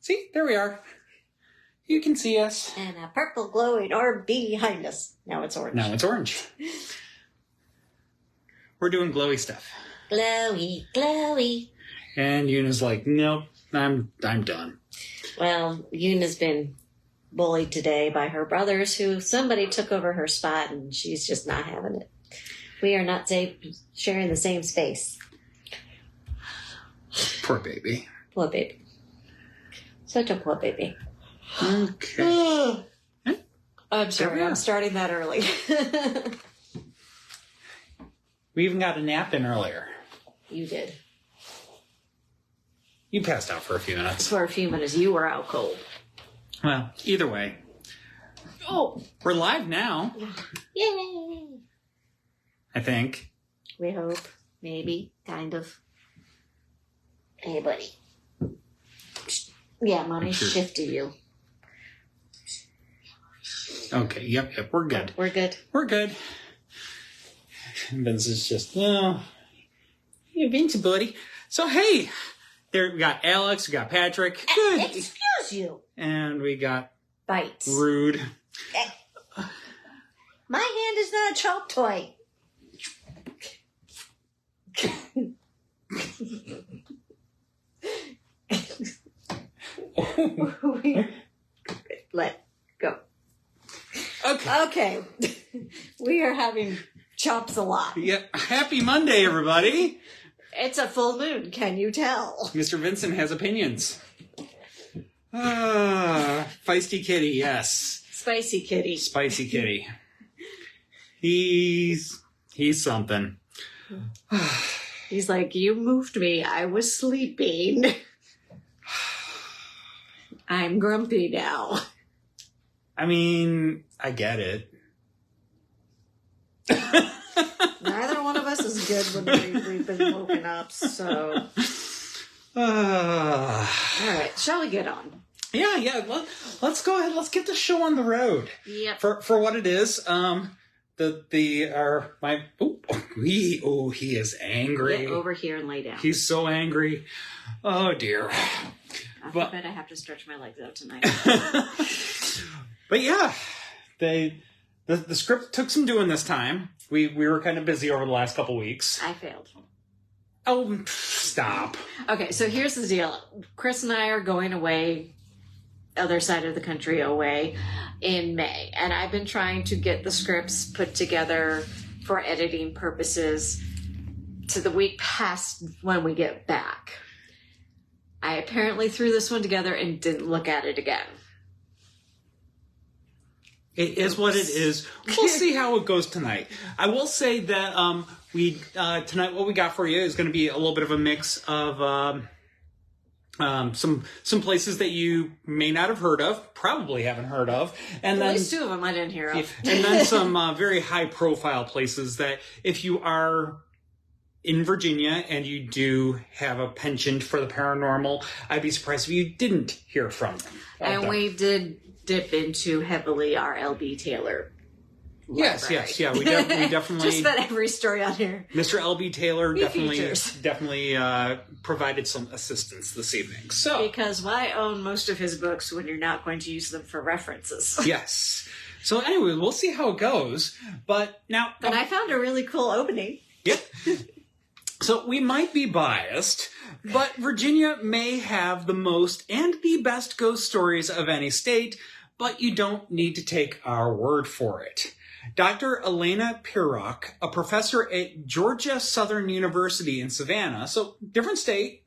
See, there we are. You can see us. And a purple glowing orb behind us. Now it's orange. Now it's orange. We're doing glowy stuff. Glowy, glowy. And Yuna's like, nope, I'm done. Well, Yuna's been bullied today by her brothers, who somebody took over her spot, and she's just not having it. We are not sharing the same space. Poor baby. Poor baby. Such a poor baby. Okay. I'm sorry, I'm starting that early. We even got a nap in earlier. You did. You passed out for a few minutes. For a few minutes. You were out cold. Well, either way. Oh, we're live now. Yay! I think. We hope. Maybe. Kind of. Hey, buddy. Yeah, Mommy shifted you. Okay, yep, we're good. We're good. We're good. Vince is just, yeah, Vince, buddy. So, hey, there we got Alex, we got Patrick. Good. Excuse you. And we got Bites. Rude. My hand is not a chalk toy. Let go. Okay. We are having chops a lot. Yeah. Happy Monday, everybody. It's a full moon, can you tell? Mr. Vincent has opinions. Feisty kitty, yes. Spicy kitty. Spicy kitty. He's something. He's like, you moved me. I was sleeping. I'm grumpy now. I mean, I get it. Neither one of us is good when we've been woken up, so... All right, shall we get on? Yeah. Let's go ahead. Let's get the show on the road. Yep. For what it is. He is angry. Get over here and lay down. He's so angry. Oh dear. I bet I have to stretch my legs out tonight. But yeah, the script took some doing this time. We were kind of busy over the last couple weeks. I failed. Oh, stop. Okay, so here's the deal. Chris and I are going away, other side of the country away, in May. And I've been trying to get the scripts put together for editing purposes to the week past when we get back. I apparently threw this one together and didn't look at it again. It is what it is. We'll see how it goes tonight. I will say that tonight what we got for you is going to be a little bit of a mix of some places that you may not have heard of, probably haven't heard of, and at least two of them I didn't hear of, and then some very high profile places that if you are in Virginia and you do have a penchant for the paranormal, I'd be surprised if you didn't hear from them. And we did dip into heavily our L.B. Taylor library. Yes, yeah. We definitely... Just about every story on here. Mr. L.B. Taylor definitely provided some assistance this evening. So because why own most of his books when you're not going to use them for references? Yes. So anyway, we'll see how it goes. But now... And I found a really cool opening. Yep. So we might be biased, but Virginia may have the most and the best ghost stories of any state, but you don't need to take our word for it. Dr. Alena Pirok, a professor at Georgia Southern University in Savannah, different state,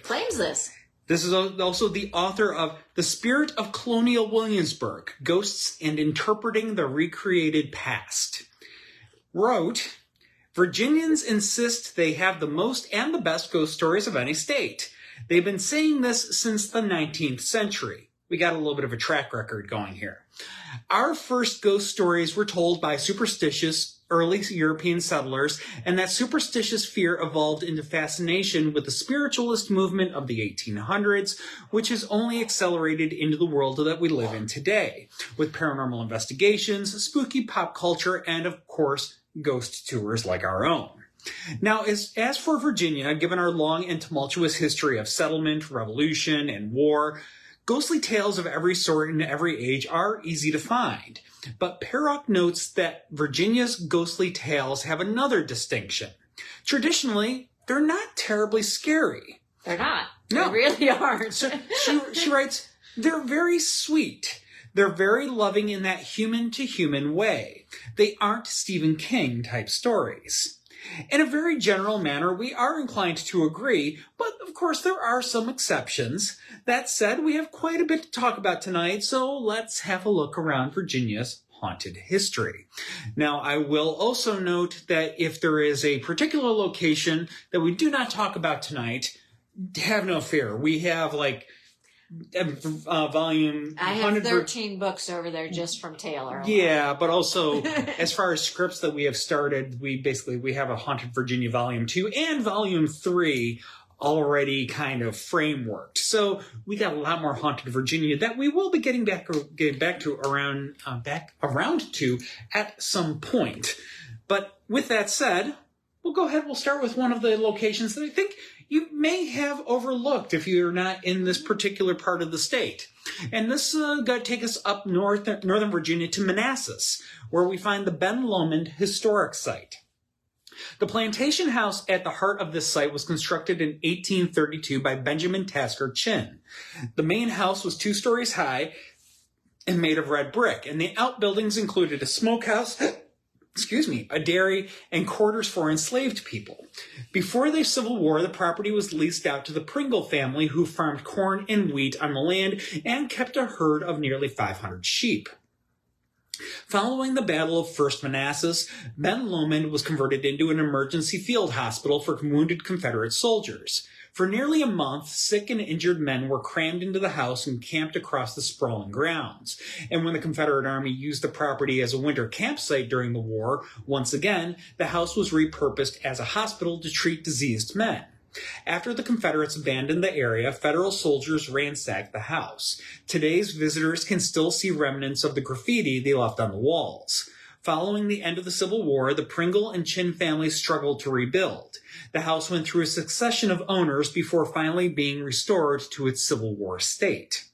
claims this. This is also the author of The Spirit of Colonial Williamsburg, Ghosts and Interpreting the Recreated Past, wrote... Virginians insist they have the most and the best ghost stories of any state. They've been saying this since the 19th century. We got a little bit of a track record going here. Our first ghost stories were told by superstitious early European settlers, and that superstitious fear evolved into fascination with the spiritualist movement of the 1800s, which has only accelerated into the world that we live in today, with paranormal investigations, spooky pop culture, and, of course, ghost tours like our own. Now, as for Virginia, given our long and tumultuous history of settlement, revolution, and war, ghostly tales of every sort in every age are easy to find. But Pirok notes that Virginia's ghostly tales have another distinction. Traditionally, they're not terribly scary. They're not. No. They really aren't. So she writes, they're very sweet. They're very loving in that human-to-human way. They aren't Stephen King type stories. In a very general manner, we are inclined to agree, but of course there are some exceptions. That said, we have quite a bit to talk about tonight, so let's have a look around Virginia's haunted history. Now, I will also note that if there is a particular location that we do not talk about tonight, have no fear. We have volume. I have 13 books over there just from Taylor. Yeah, but also as far as scripts that we have started, we have a Haunted Virginia Volume 2 and Volume 3 already kind of frameworked. So we got a lot more Haunted Virginia that we will be getting back to around to at some point. But with that said, we'll go ahead. We'll start with one of the locations that I think you may have overlooked if you're not in this particular part of the state. And this going to take us up northern Virginia to Manassas, where we find the Ben Lomond Historic Site. The plantation house at the heart of this site was constructed in 1832 by Benjamin Tasker Chin. The main house was 2 stories high and made of red brick, and the outbuildings included a smokehouse, a dairy, and quarters for enslaved people. Before the Civil War, the property was leased out to the Pringle family, who farmed corn and wheat on the land and kept a herd of nearly 500 sheep. Following the Battle of First Manassas, Ben Lomond was converted into an emergency field hospital for wounded Confederate soldiers. For nearly a month, sick and injured men were crammed into the house and camped across the sprawling grounds. And when the Confederate Army used the property as a winter campsite during the war, once again, the house was repurposed as a hospital to treat diseased men. After the Confederates abandoned the area, Federal soldiers ransacked the house. Today's visitors can still see remnants of the graffiti they left on the walls. Following the end of the Civil War, the Pringle and Chin families struggled to rebuild. The house went through a succession of owners before finally being restored to its Civil War state.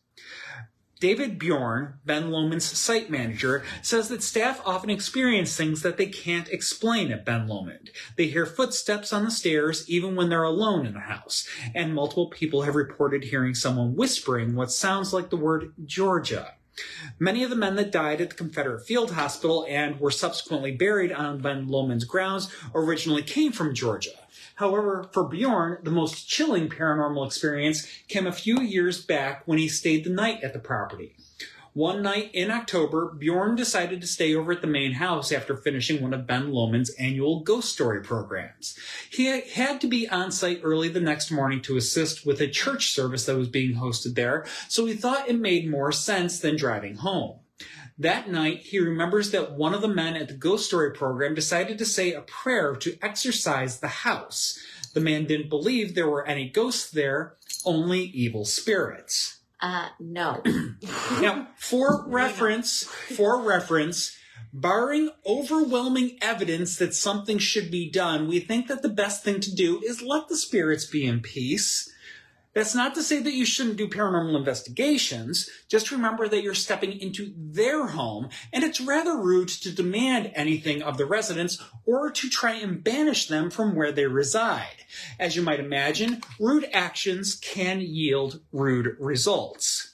David Bjorn, Ben Lomond's site manager, says that staff often experience things that they can't explain at Ben Lomond. They hear footsteps on the stairs even when they're alone in the house, and multiple people have reported hearing someone whispering what sounds like the word Georgia. Many of the men that died at the Confederate Field Hospital and were subsequently buried on Ben Lomond's grounds originally came from Georgia. However, for Bjorn, the most chilling paranormal experience came a few years back when he stayed the night at the property. One night in October, Bjorn decided to stay over at the main house after finishing one of Ben Lomond's annual ghost story programs. He had to be on site early the next morning to assist with a church service that was being hosted there, so he thought it made more sense than driving home. That night, he remembers that one of the men at the ghost story program decided to say a prayer to exorcise the house. The man didn't believe there were any ghosts there, only evil spirits. No. Now, for reference, barring overwhelming evidence that something should be done, we think that the best thing to do is let the spirits be in peace. That's not to say that you shouldn't do paranormal investigations. Just remember that you're stepping into their home, and it's rather rude to demand anything of the residents or to try and banish them from where they reside. As you might imagine, rude actions can yield rude results.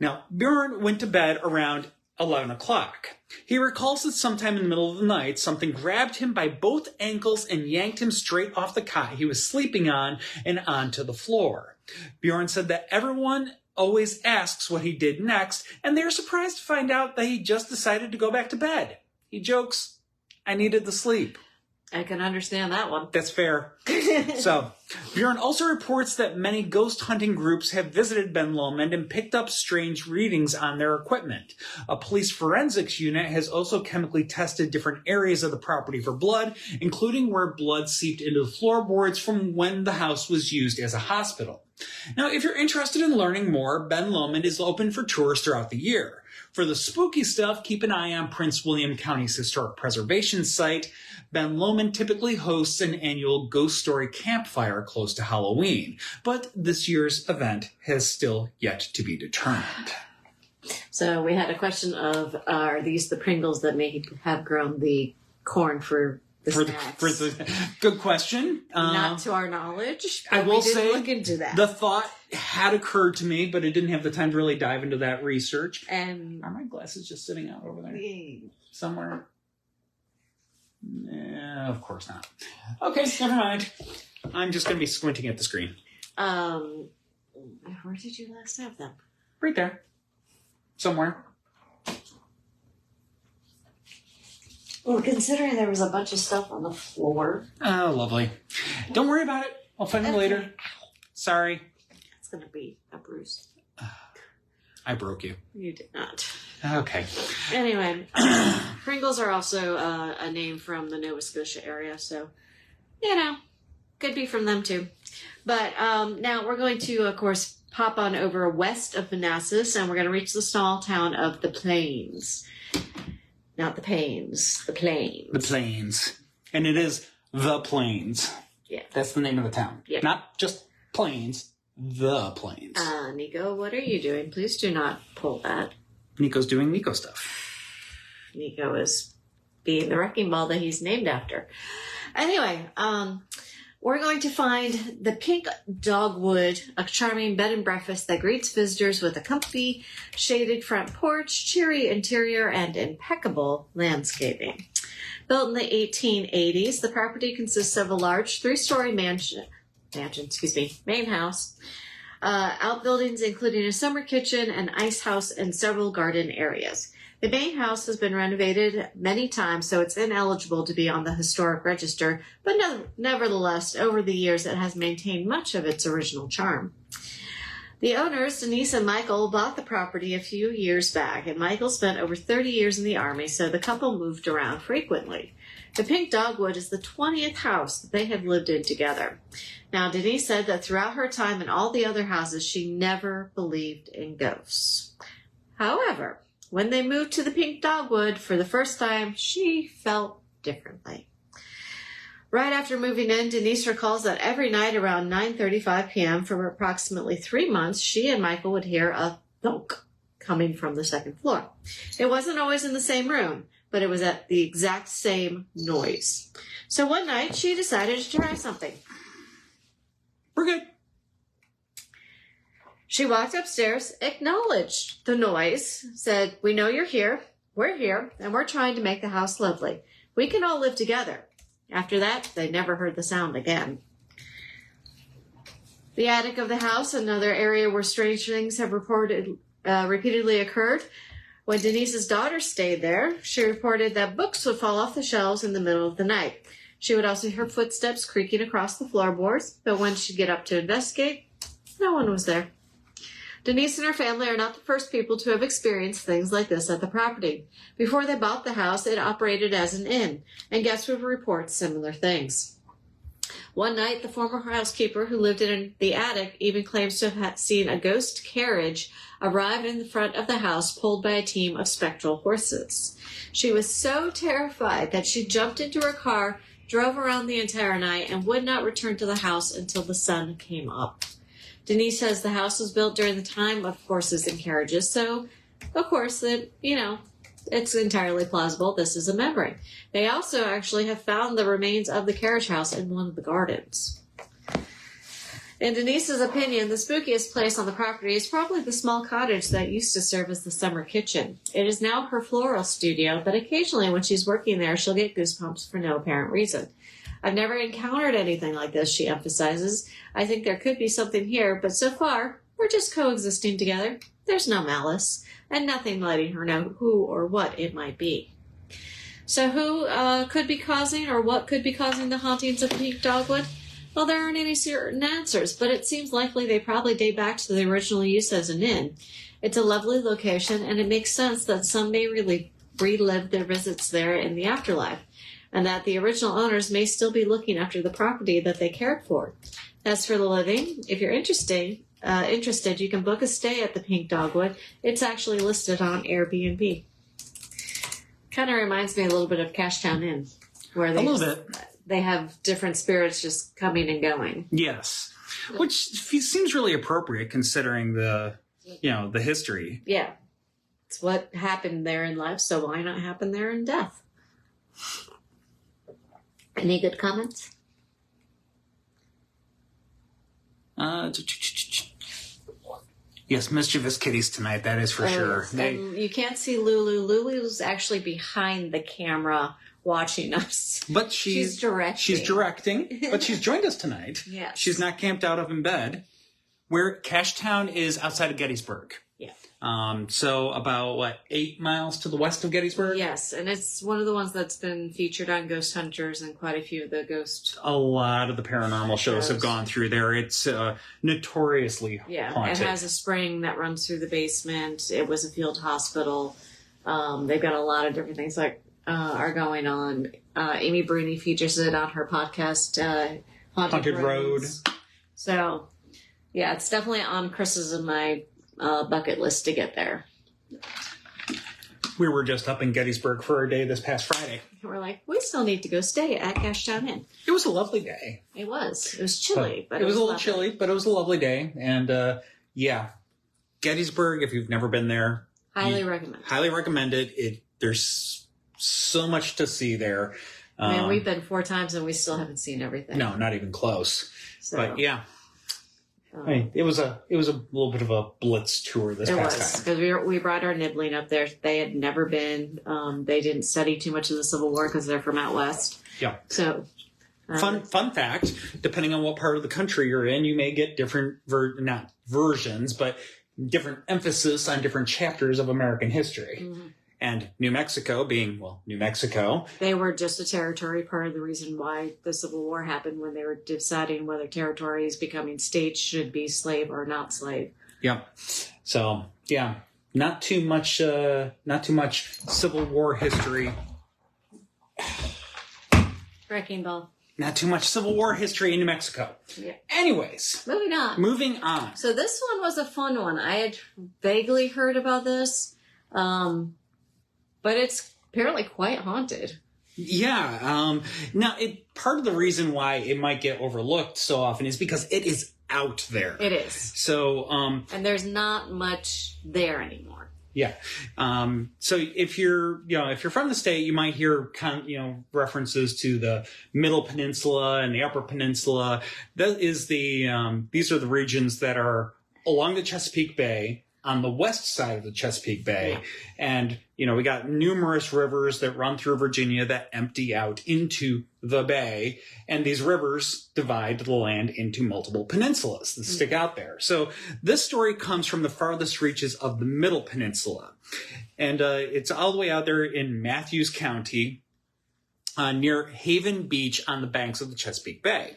Now, Bjorn went to bed around 11 o'clock. He recalls that sometime in the middle of the night, something grabbed him by both ankles and yanked him straight off the cot he was sleeping on and onto the floor. Bjorn said that everyone always asks what he did next, and they're surprised to find out that he just decided to go back to bed. He jokes, "I needed the sleep." I can understand that one. That's fair. So, Bjorn also reports that many ghost hunting groups have visited Ben Lomond and picked up strange readings on their equipment. A police forensics unit has also chemically tested different areas of the property for blood, including where blood seeped into the floorboards from when the house was used as a hospital. Now, if you're interested in learning more, Ben Lomond is open for tours throughout the year. For the spooky stuff, keep an eye on Prince William County's historic preservation site. Ben Lomond typically hosts an annual ghost story campfire close to Halloween, but this year's event has still yet to be determined. So we had a question of, are these the Pringles that may have grown the corn for the snacks? Good question. Not to our knowledge. I will we didn't say look into that. The thought had occurred to me, but I didn't have the time to really dive into that research. And are my glasses just sitting out over there somewhere? Nah, of course not. Okay, never mind. I'm just going to be squinting at the screen. Where did you last have them? Right there. Somewhere. Well, considering there was a bunch of stuff on the floor. Oh, lovely. Don't worry about it. I'll find them later. Sorry. It's going to be a bruise. I broke you. You did not. Okay. Anyway, Pringles are also a name from the Nova Scotia area, so, could be from them too. But now we're going to, of course, pop on over west of Manassas, and we're going to reach the small town of the Plains. Not the Pains, the Plains. The Plains. And it is the Plains. Yeah. That's the name of the town. Yeah. Not just Plains, the Plains. Nico, what are you doing? Please do not pull that. Nico's doing Nico stuff. Nico is being the wrecking ball that he's named after. Anyway, we're going to find the Pink Dogwood, a charming bed and breakfast that greets visitors with a comfy, shaded front porch, cheery interior, and impeccable landscaping. Built in the 1880s, the property consists of a large 3-story main house, outbuildings including a summer kitchen, an ice house, and several garden areas. The main house has been renovated many times, so it's ineligible to be on the historic register, but nevertheless, over the years, it has maintained much of its original charm. The owners, Denise and Michael, bought the property a few years back, and Michael spent over 30 years in the Army, so the couple moved around frequently. The Pink Dogwood is the 20th house that they have lived in together. Now, Denise said that throughout her time in all the other houses, she never believed in ghosts. However, when they moved to the Pink Dogwood for the first time, she felt differently. Right after moving in, Denise recalls that every night around 9:35 p.m. for approximately 3 months, she and Michael would hear a thunk coming from the second floor. It wasn't always in the same room, but it was at the exact same noise. So one night, she decided to try something. We're good. She walked upstairs, acknowledged the noise, said, "We know you're here, we're here, and we're trying to make the house lovely. We can all live together." After that, they never heard the sound again. The attic of the house, another area where strange things have repeatedly occurred. When Denise's daughter stayed there, she reported that books would fall off the shelves in the middle of the night. She would also hear footsteps creaking across the floorboards, but when she'd get up to investigate, no one was there. Denise and her family are not the first people to have experienced things like this at the property. Before they bought the house, it operated as an inn, and guests would report similar things. One night, the former housekeeper who lived in the attic even claims to have seen a ghost carriage arrive in the front of the house pulled by a team of spectral horses. She was so terrified that she jumped into her car, drove around the entire night, and would not return to the house until the sun came up. Denise says the house was built during the time of horses and carriages, so, of course, it's entirely plausible this is a memory. They also actually have found the remains of the carriage house in one of the gardens. In Denise's opinion, the spookiest place on the property is probably the small cottage that used to serve as the summer kitchen. It is now her floral studio, but occasionally when she's working there, she'll get goosebumps for no apparent reason. "I've never encountered anything like this," she emphasizes. "I think there could be something here, but so far, we're just coexisting together. There's no malice, and nothing letting her know who or what it might be." So who could be causing, or what could be causing the hauntings of Pink Dogwood? Well, there aren't any certain answers, but it seems likely they probably date back to the original use as an inn. It's a lovely location, and it makes sense that some may relive their visits there in the afterlife. and that the original owners may still be looking after the property that they cared for. As for the living, if you're interested, you can book a stay at the Pink Dogwood. It's actually listed on Airbnb. Kind of reminds me a little bit of Cashtown Inn, where they have different spirits just coming and going. Yes, which seems really appropriate considering the history. Yeah, it's what happened there in life, so why not happen there in death? Any good comments? Yes, mischievous kitties tonight, that is for sure. And you can't see Lulu. Lulu's actually behind the camera watching us. But she's directing. She's directing, but she's joined us tonight. Yes. She's not camped out up in bed. Where Cashtown is outside of Gettysburg. Yeah. So about, 8 miles to the west of Gettysburg? Yes, and it's one of the ones that's been featured on Ghost Hunters and quite a few of the ghost... A lot of the paranormal shows have gone through there. It's notoriously haunted. It has a spring that runs through the basement. It was a field hospital. They've got a lot of different things that are going on. Amy Bruni features it on her podcast, Haunted Road. So, yeah, it's definitely on Chris's and my bucket list to get there. We were just up in Gettysburg for a day this past Friday. We're like, we still need to go stay at Cashtown Inn. It was a lovely day. It was. It was chilly, but it was a little chilly, but it was a lovely day. And Gettysburg, if you've never been there, highly recommend. Highly recommend it. There's so much to see there. I mean, we've been 4 times and we still haven't seen everything. No, not even close. So, but yeah. It was a little bit of a blitz tour this past time. Because we brought our nibbling up there. They had never been. They didn't study too much of the Civil War because they're from out west. Yeah. So fun fact: depending on what part of the country you're in, you may get different not versions, but different emphasis on different chapters of American history. Mm-hmm. And New Mexico being, New Mexico. They were just a territory, part of the reason why the Civil War happened when they were deciding whether territories becoming states should be slave or not slave. Yeah. So, yeah, not too much Civil War history. Wrecking ball. Not too much Civil War history in New Mexico. Yeah. Anyways. Moving on. So this one was a fun one. I had vaguely heard about this. But it's apparently quite haunted. Yeah. Now, part of the reason why it might get overlooked so often is because it is out there. It is. So, and there's not much there anymore. Yeah. So if you're from the state, you might hear references to the Middle Peninsula and the Upper Peninsula. That is these are the regions that are along the Chesapeake Bay, on the west side of the Chesapeake Bay. Yeah. And, we got numerous rivers that run through Virginia that empty out into the bay. And these rivers divide the land into multiple peninsulas that stick out there. So this story comes from the farthest reaches of the Middle Peninsula. And it's all the way out there in Mathews County, near Haven Beach on the banks of the Chesapeake Bay.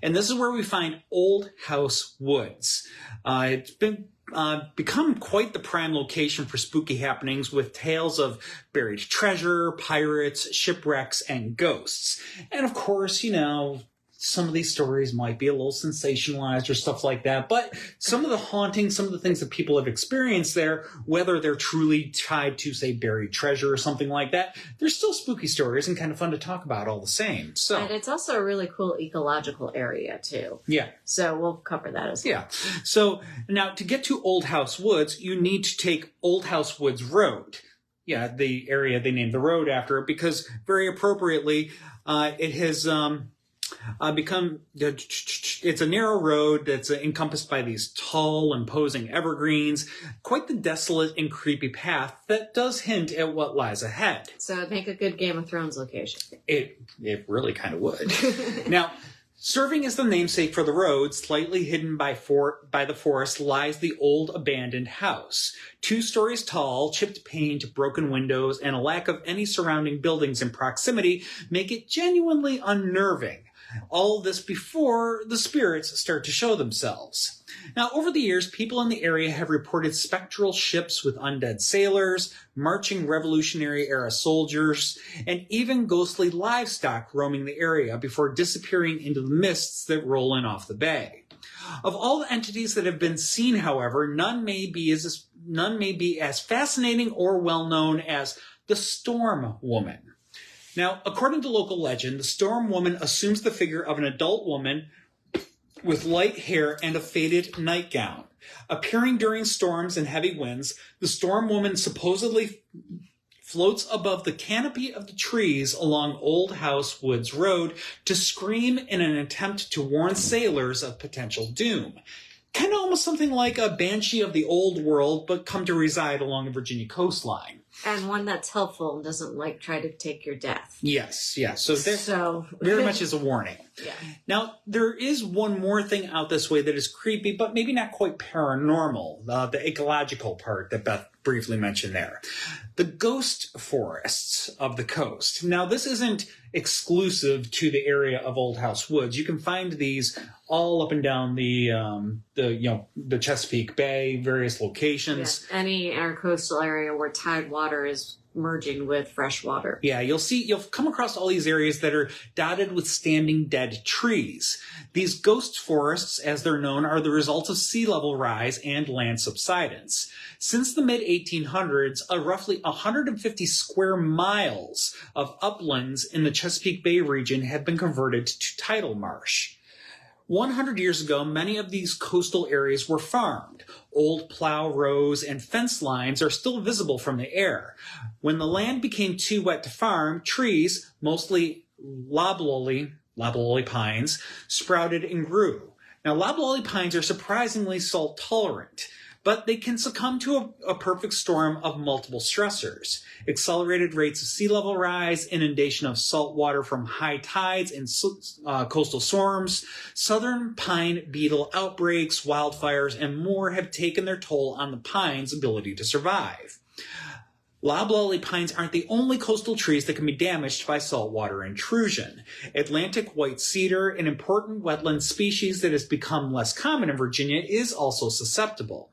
And this is where we find Old House Woods. It's become quite the prime location for spooky happenings with tales of buried treasure, pirates, shipwrecks, and ghosts. And of course, some of these stories might be a little sensationalized or stuff like that, but some of the hauntings, some of the things that people have experienced there, whether they're truly tied to, say, buried treasure or something like that, they're still spooky stories and kind of fun to talk about all the same. So, and it's also a really cool ecological area, too. Yeah. So we'll cover that as well. Yeah. So now to get to Old House Woods, you need to take Old House Woods Road. Yeah, the area they named the road after it because very appropriately, it has... it's a narrow road that's encompassed by these tall, imposing evergreens, quite the desolate and creepy path that does hint at what lies ahead. So it'd make a good Game of Thrones location. It really kind of would. Now, serving as the namesake for the road, slightly hidden by the forest, lies the old abandoned house. 2 stories tall, chipped paint, broken windows, and a lack of any surrounding buildings in proximity make it genuinely unnerving. All this before the spirits start to show themselves. Now, over the years, people in the area have reported spectral ships with undead sailors, marching Revolutionary-era soldiers, and even ghostly livestock roaming the area before disappearing into the mists that roll in off the bay. Of all the entities that have been seen, however, none may be as fascinating or well-known as the Storm Woman. Now, according to local legend, the Storm Woman assumes the figure of an adult woman with light hair and a faded nightgown. Appearing during storms and heavy winds, the Storm Woman supposedly floats above the canopy of the trees along Old House Woods Road to scream in an attempt to warn sailors of potential doom. Kind of almost something like a banshee of the old world, but come to reside along the Virginia coastline. And one that's helpful and doesn't try to take your death. Yes. So very much is a warning. Yeah. Now, there is one more thing out this way that is creepy, but maybe not quite paranormal. The ecological part that Beth briefly mentioned there. The ghost forests of the coast. Now, this isn't exclusive to the area of Old House Woods. You can find these all up and down the Chesapeake Bay, various locations. Yeah. Any in our coastal area where tide water is merging with fresh water. Yeah, you'll come across all these areas that are dotted with standing dead trees. These ghost forests, as they're known, are the result of sea level rise and land subsidence. Since the mid-1800s, roughly 150 square miles of uplands in the Chesapeake Bay region have been converted to tidal marsh. 100 years ago, many of these coastal areas were farmed. Old plow rows and fence lines are still visible from the air. When the land became too wet to farm, trees, mostly loblolly pines, sprouted and grew. Now, loblolly pines are surprisingly salt tolerant, but they can succumb to a perfect storm of multiple stressors. Accelerated rates of sea level rise, inundation of salt water from high tides and coastal storms, southern pine beetle outbreaks, wildfires, and more have taken their toll on the pine's ability to survive. Loblolly pines aren't the only coastal trees that can be damaged by saltwater intrusion. Atlantic white cedar, an important wetland species that has become less common in Virginia, is also susceptible.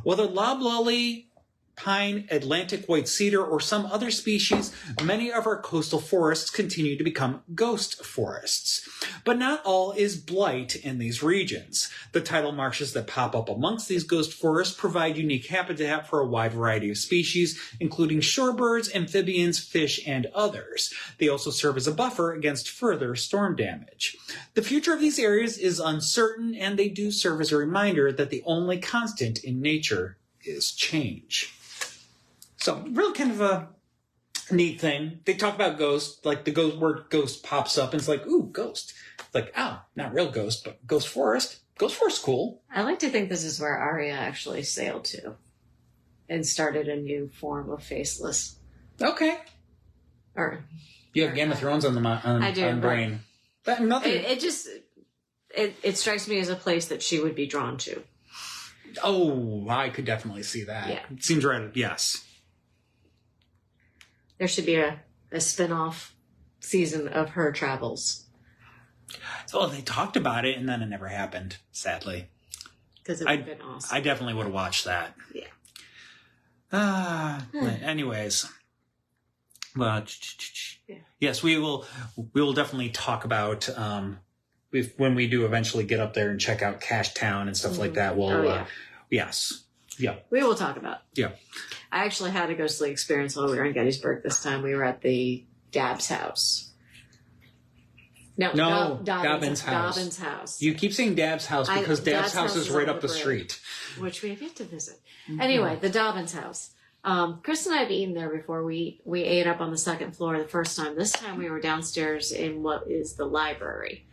Whether loblolly pine, Atlantic white cedar, or some other species, many of our coastal forests continue to become ghost forests. But not all is blight in these regions. The tidal marshes that pop up amongst these ghost forests provide unique habitat for a wide variety of species, including shorebirds, amphibians, fish, and others. They also serve as a buffer against further storm damage. The future of these areas is uncertain, and they do serve as a reminder that the only constant in nature is change. So, really kind of a neat thing. They talk about ghosts, like the word ghost pops up, and it's like, ooh, ghost. It's like, oh, not real ghost, but ghost forest. Ghost forest, cool. I like to think this is where Arya actually sailed to and started a new form of faceless. Okay. You have Game of Thrones on the brain. But nothing. It strikes me as a place that she would be drawn to. Oh, I could definitely see that. Yeah. It seems right. Yes. There should be a spin-off season of her travels. So they talked about it, and then it never happened, sadly. Because it would have been awesome. I definitely would have watched that. Yeah. Anyways. But, yes, we will definitely talk about, when we do eventually get up there and check out Cash Town and stuff like that. Yes. Yeah. We will talk about it. Yeah. I actually had a ghostly experience while we were in Gettysburg this time. We were at the Dabbs house. No, Dobbins house. Dobbins house. You keep saying Dabbs house because Dabbs house is right up the street. Which we have yet to visit. Mm-hmm. Anyway, the Dobbins house. Chris and I have eaten there before. We ate up on the second floor the first time. This time we were downstairs in what is the library.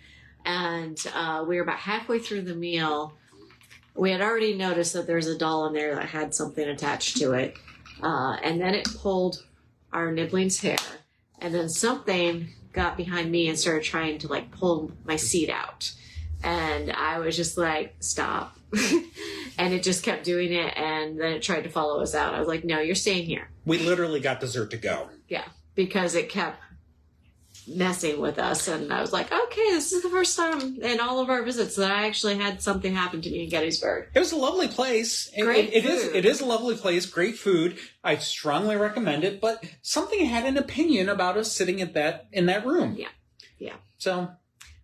And we were about halfway through the meal. We had already noticed that there's a doll in there that had something attached to it. And then it pulled our nibbling's hair. And then something got behind me and started trying to pull my seat out. And I was just like, stop. And it just kept doing it. And then it tried to follow us out. I was like, no, you're staying here. We literally got dessert to go. Yeah. Because it kept messing with us. And I was like, okay, this is the first time in all of our visits that I actually had something happen to me in Gettysburg. It was a lovely place. Great food. It is a lovely place. Great food. I strongly recommend it. But something had an opinion about us sitting in that room. Yeah. So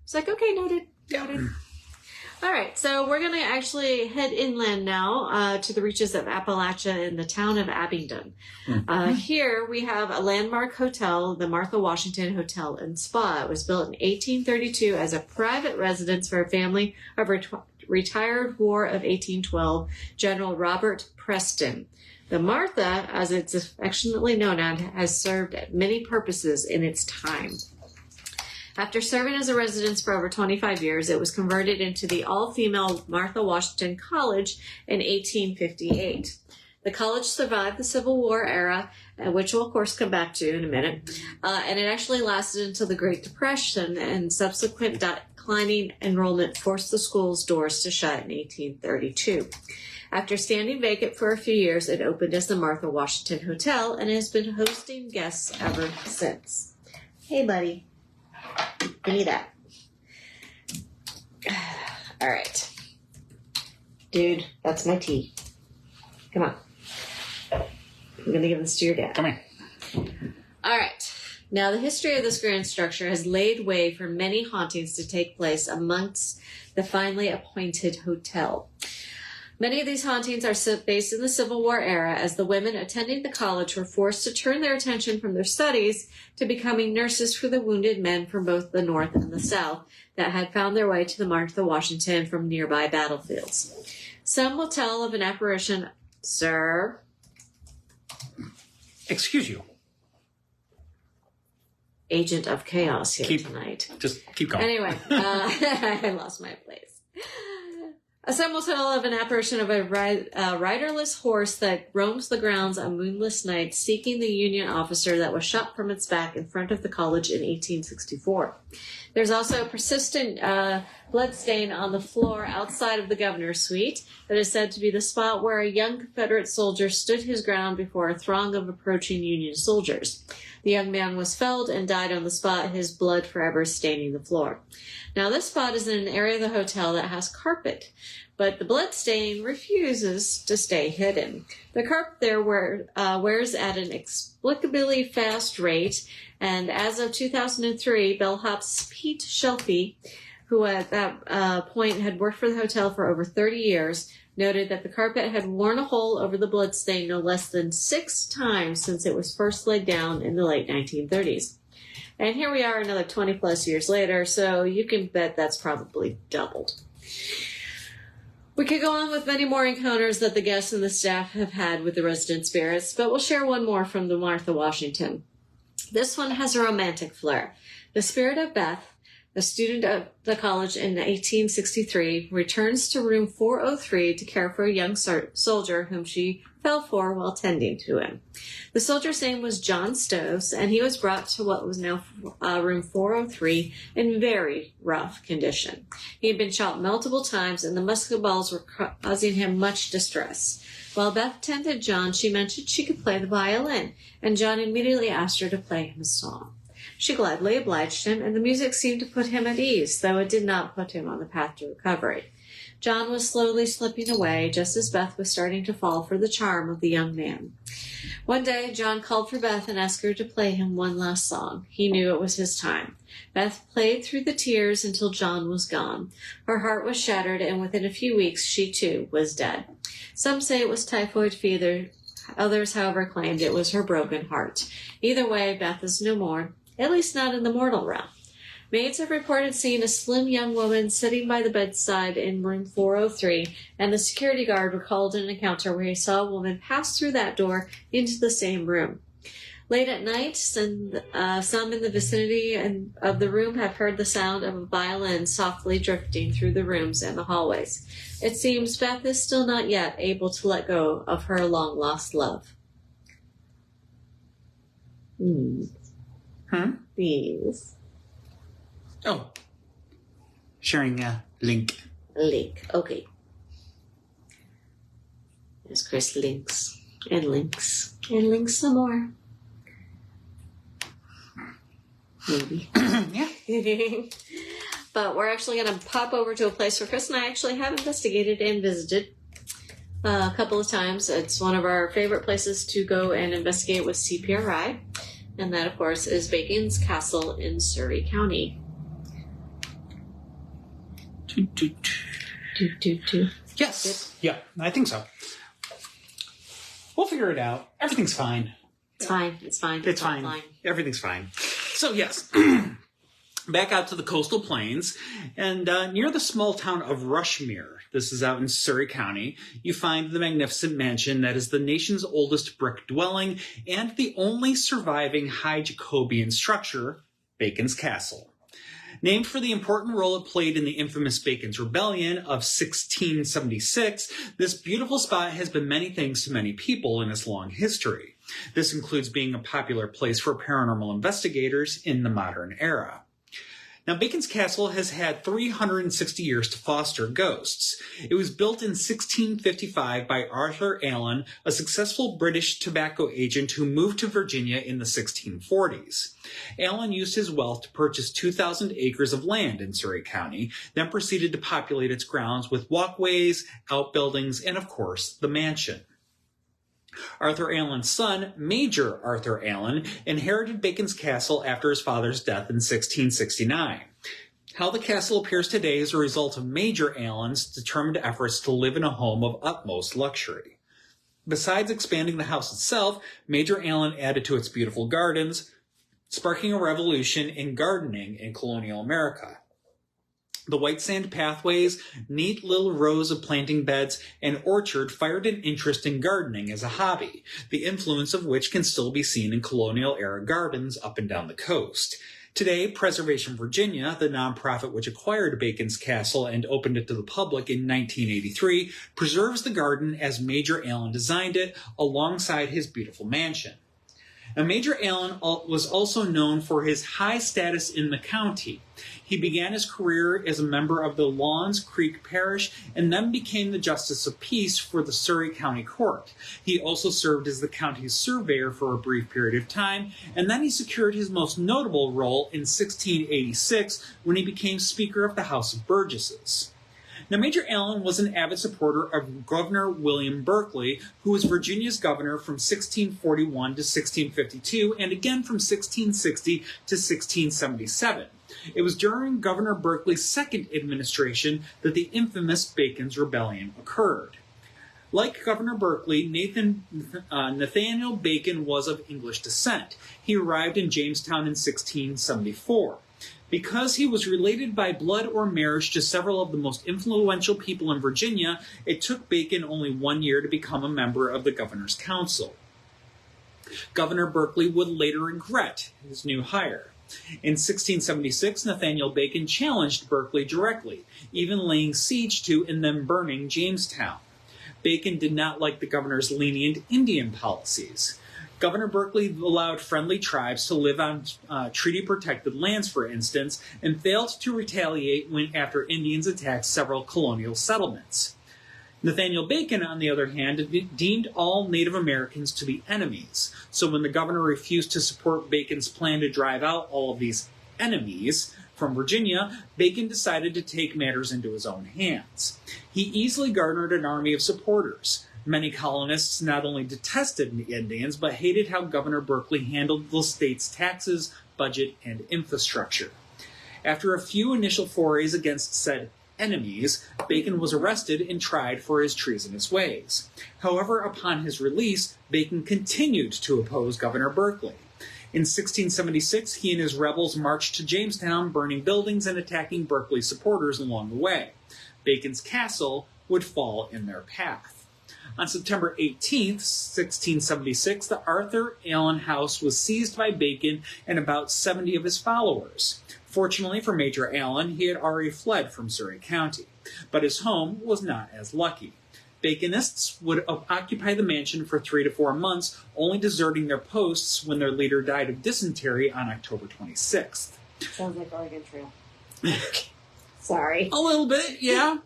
it's like, okay, noted. Yeah. All right, so we're going to actually head inland now to the reaches of Appalachia in the town of Abingdon. Here we have a landmark hotel, the Martha Washington Hotel and Spa. It was built in 1832 as a private residence for a family of retired War of 1812 General Robert Preston. The Martha, as it's affectionately known as, has served many purposes in its time. After serving as a residence for over 25 years, it was converted into the all-female Martha Washington College in 1858. The college survived the Civil War era, which we'll, of course, come back to in a minute, and it actually lasted until the Great Depression, and subsequent declining enrollment forced the school's doors to shut in 1832. After standing vacant for a few years, it opened as the Martha Washington Hotel and has been hosting guests ever since. Hey, buddy. Give me that. All right. Dude, that's my tea. Come on. I'm going to give this to your dad. Come here. All right. Now, the history of this grand structure has laid way for many hauntings to take place amongst the finely appointed hotel. Many of these hauntings are based in the Civil War era, as the women attending the college were forced to turn their attention from their studies to becoming nurses for the wounded men from both the North and the South that had found their way to the Martha Washington from nearby battlefields. Some will tell of an apparition. Sir? Excuse you. Agent of Chaos here tonight. Just keep going. Anyway, I lost my place. Some will tell of an apparition of a riderless horse that roams the grounds on moonless nights, seeking the Union officer that was shot from its back in front of the college in 1864. There's also a persistent blood stain on the floor outside of the governor's suite that is said to be the spot where a young Confederate soldier stood his ground before a throng of approaching Union soldiers. The young man was felled and died on the spot, his blood forever staining the floor. Now, this spot is in an area of the hotel that has carpet, but the blood stain refuses to stay hidden. The carpet there wears at an inexplicably fast rate, and as of 2003, bellhop's Pete Shelfie, who at that point had worked for the hotel for over 30 years, noted that the carpet had worn a hole over the blood stain no less than 6 times since it was first laid down in the late 1930s. And here we are another 20 plus years later, so you can bet that's probably doubled. We could go on with many more encounters that the guests and the staff have had with the resident spirits, but we'll share one more from the Martha Washington. This one has a romantic flair. The spirit of Beth, a student of the college in 1863, returns to room 403 to care for a young soldier whom she fell for while tending to him. The soldier's name was John Stoves, and he was brought to what was now room 403 in very rough condition. He had been shot multiple times, and the musket balls were causing him much distress. While Beth tended John, she mentioned she could play the violin, and John immediately asked her to play him a song. She gladly obliged him, and the music seemed to put him at ease, though it did not put him on the path to recovery. John was slowly slipping away, just as Beth was starting to fall for the charm of the young man. One day, John called for Beth and asked her to play him one last song. He knew it was his time. Beth played through the tears until John was gone. Her heart was shattered, and within a few weeks, she too was dead. Some say it was typhoid fever. Others, however, claimed it was her broken heart. Either way, Beth is no more, at least not in the mortal realm. Maids have reported seeing a slim young woman sitting by the bedside in room 403, and the security guard recalled an encounter where he saw a woman pass through that door into the same room. Late at night, some in the vicinity of the room have heard the sound of a violin softly drifting through the rooms and the hallways. It seems Beth is still not yet able to let go of her long-lost love. Please. Oh. Sharing a link. Link. Okay. There's Chris links. And links. And links some more. Maybe. Yeah. But we're actually going to pop over to a place where Chris and I actually have investigated and visited a couple of times. It's one of our favorite places to go and investigate with CPRI. And that, of course, is Bacon's Castle in Surry County. Yes. Yeah, I think so. We'll figure it out. Everything's fine. It's fine. It's fine. It's fine. Everything's fine. So, yes. Back out to the coastal plains, and near the small town of Rushmere, this is out in Surry County, you find the magnificent mansion that is the nation's oldest brick dwelling and the only surviving high Jacobean structure, Bacon's Castle. Named for the important role it played in the infamous Bacon's Rebellion of 1676, this beautiful spot has been many things to many people in its long history. This includes being a popular place for paranormal investigators in the modern era. Now, Bacon's Castle has had 360 years to foster ghosts. It was built in 1655 by Arthur Allen, a successful British tobacco agent who moved to Virginia in the 1640s. Allen used his wealth to purchase 2,000 acres of land in Surry County, then proceeded to populate its grounds with walkways, outbuildings, and, of course, the mansion. Arthur Allen's son, Major Arthur Allen, inherited Bacon's Castle after his father's death in 1669. How the castle appears today is a result of Major Allen's determined efforts to live in a home of utmost luxury. Besides expanding the house itself, Major Allen added to its beautiful gardens, sparking a revolution in gardening in colonial America. The white sand pathways, neat little rows of planting beds, and orchard fired an interest in gardening as a hobby, the influence of which can still be seen in colonial-era gardens up and down the coast. Today, Preservation Virginia, the nonprofit which acquired Bacon's Castle and opened it to the public in 1983, preserves the garden as Major Allen designed it, alongside his beautiful mansion. Now, Major Allen was also known for his high status in the county. He began his career as a member of the Lawns Creek Parish and then became the Justice of Peace for the Surry County Court. He also served as the county's surveyor for a brief period of time, and then he secured his most notable role in 1686 when he became Speaker of the House of Burgesses. Now, Major Allen was an avid supporter of Governor William Berkeley, who was Virginia's governor from 1641 to 1652, and again from 1660 to 1677. It was during Governor Berkeley's second administration that the infamous Bacon's Rebellion occurred. Like Governor Berkeley, Nathaniel Bacon was of English descent. He arrived in Jamestown in 1674. Because he was related by blood or marriage to several of the most influential people in Virginia, it took Bacon only 1 year to become a member of the Governor's Council. Governor Berkeley would later regret his new hire. In 1676, Nathaniel Bacon challenged Berkeley directly, even laying siege to and then burning Jamestown. Bacon did not like the governor's lenient Indian policies. Governor Berkeley allowed friendly tribes to live on treaty-protected lands, for instance, and failed to retaliate after Indians attacked several colonial settlements. Nathaniel Bacon, on the other hand, deemed all Native Americans to be enemies. So when the governor refused to support Bacon's plan to drive out all of these enemies from Virginia, Bacon decided to take matters into his own hands. He easily garnered an army of supporters. Many colonists not only detested the Indians, but hated how Governor Berkeley handled the state's taxes, budget, and infrastructure. After a few initial forays against said enemies, Bacon was arrested and tried for his treasonous ways. However, upon his release, Bacon continued to oppose Governor Berkeley. In 1676, he and his rebels marched to Jamestown, burning buildings and attacking Berkeley's supporters along the way. Bacon's Castle would fall in their path. On September 18, 1676, the Arthur Allen House was seized by Bacon and about 70 of his followers. Fortunately for Major Allen, he had already fled from Surry County, but his home was not as lucky. Baconists would occupy the mansion for 3 to 4 months, only deserting their posts when their leader died of dysentery on October 26th. Sounds like Oregon Trail. Sorry. A little bit, yeah.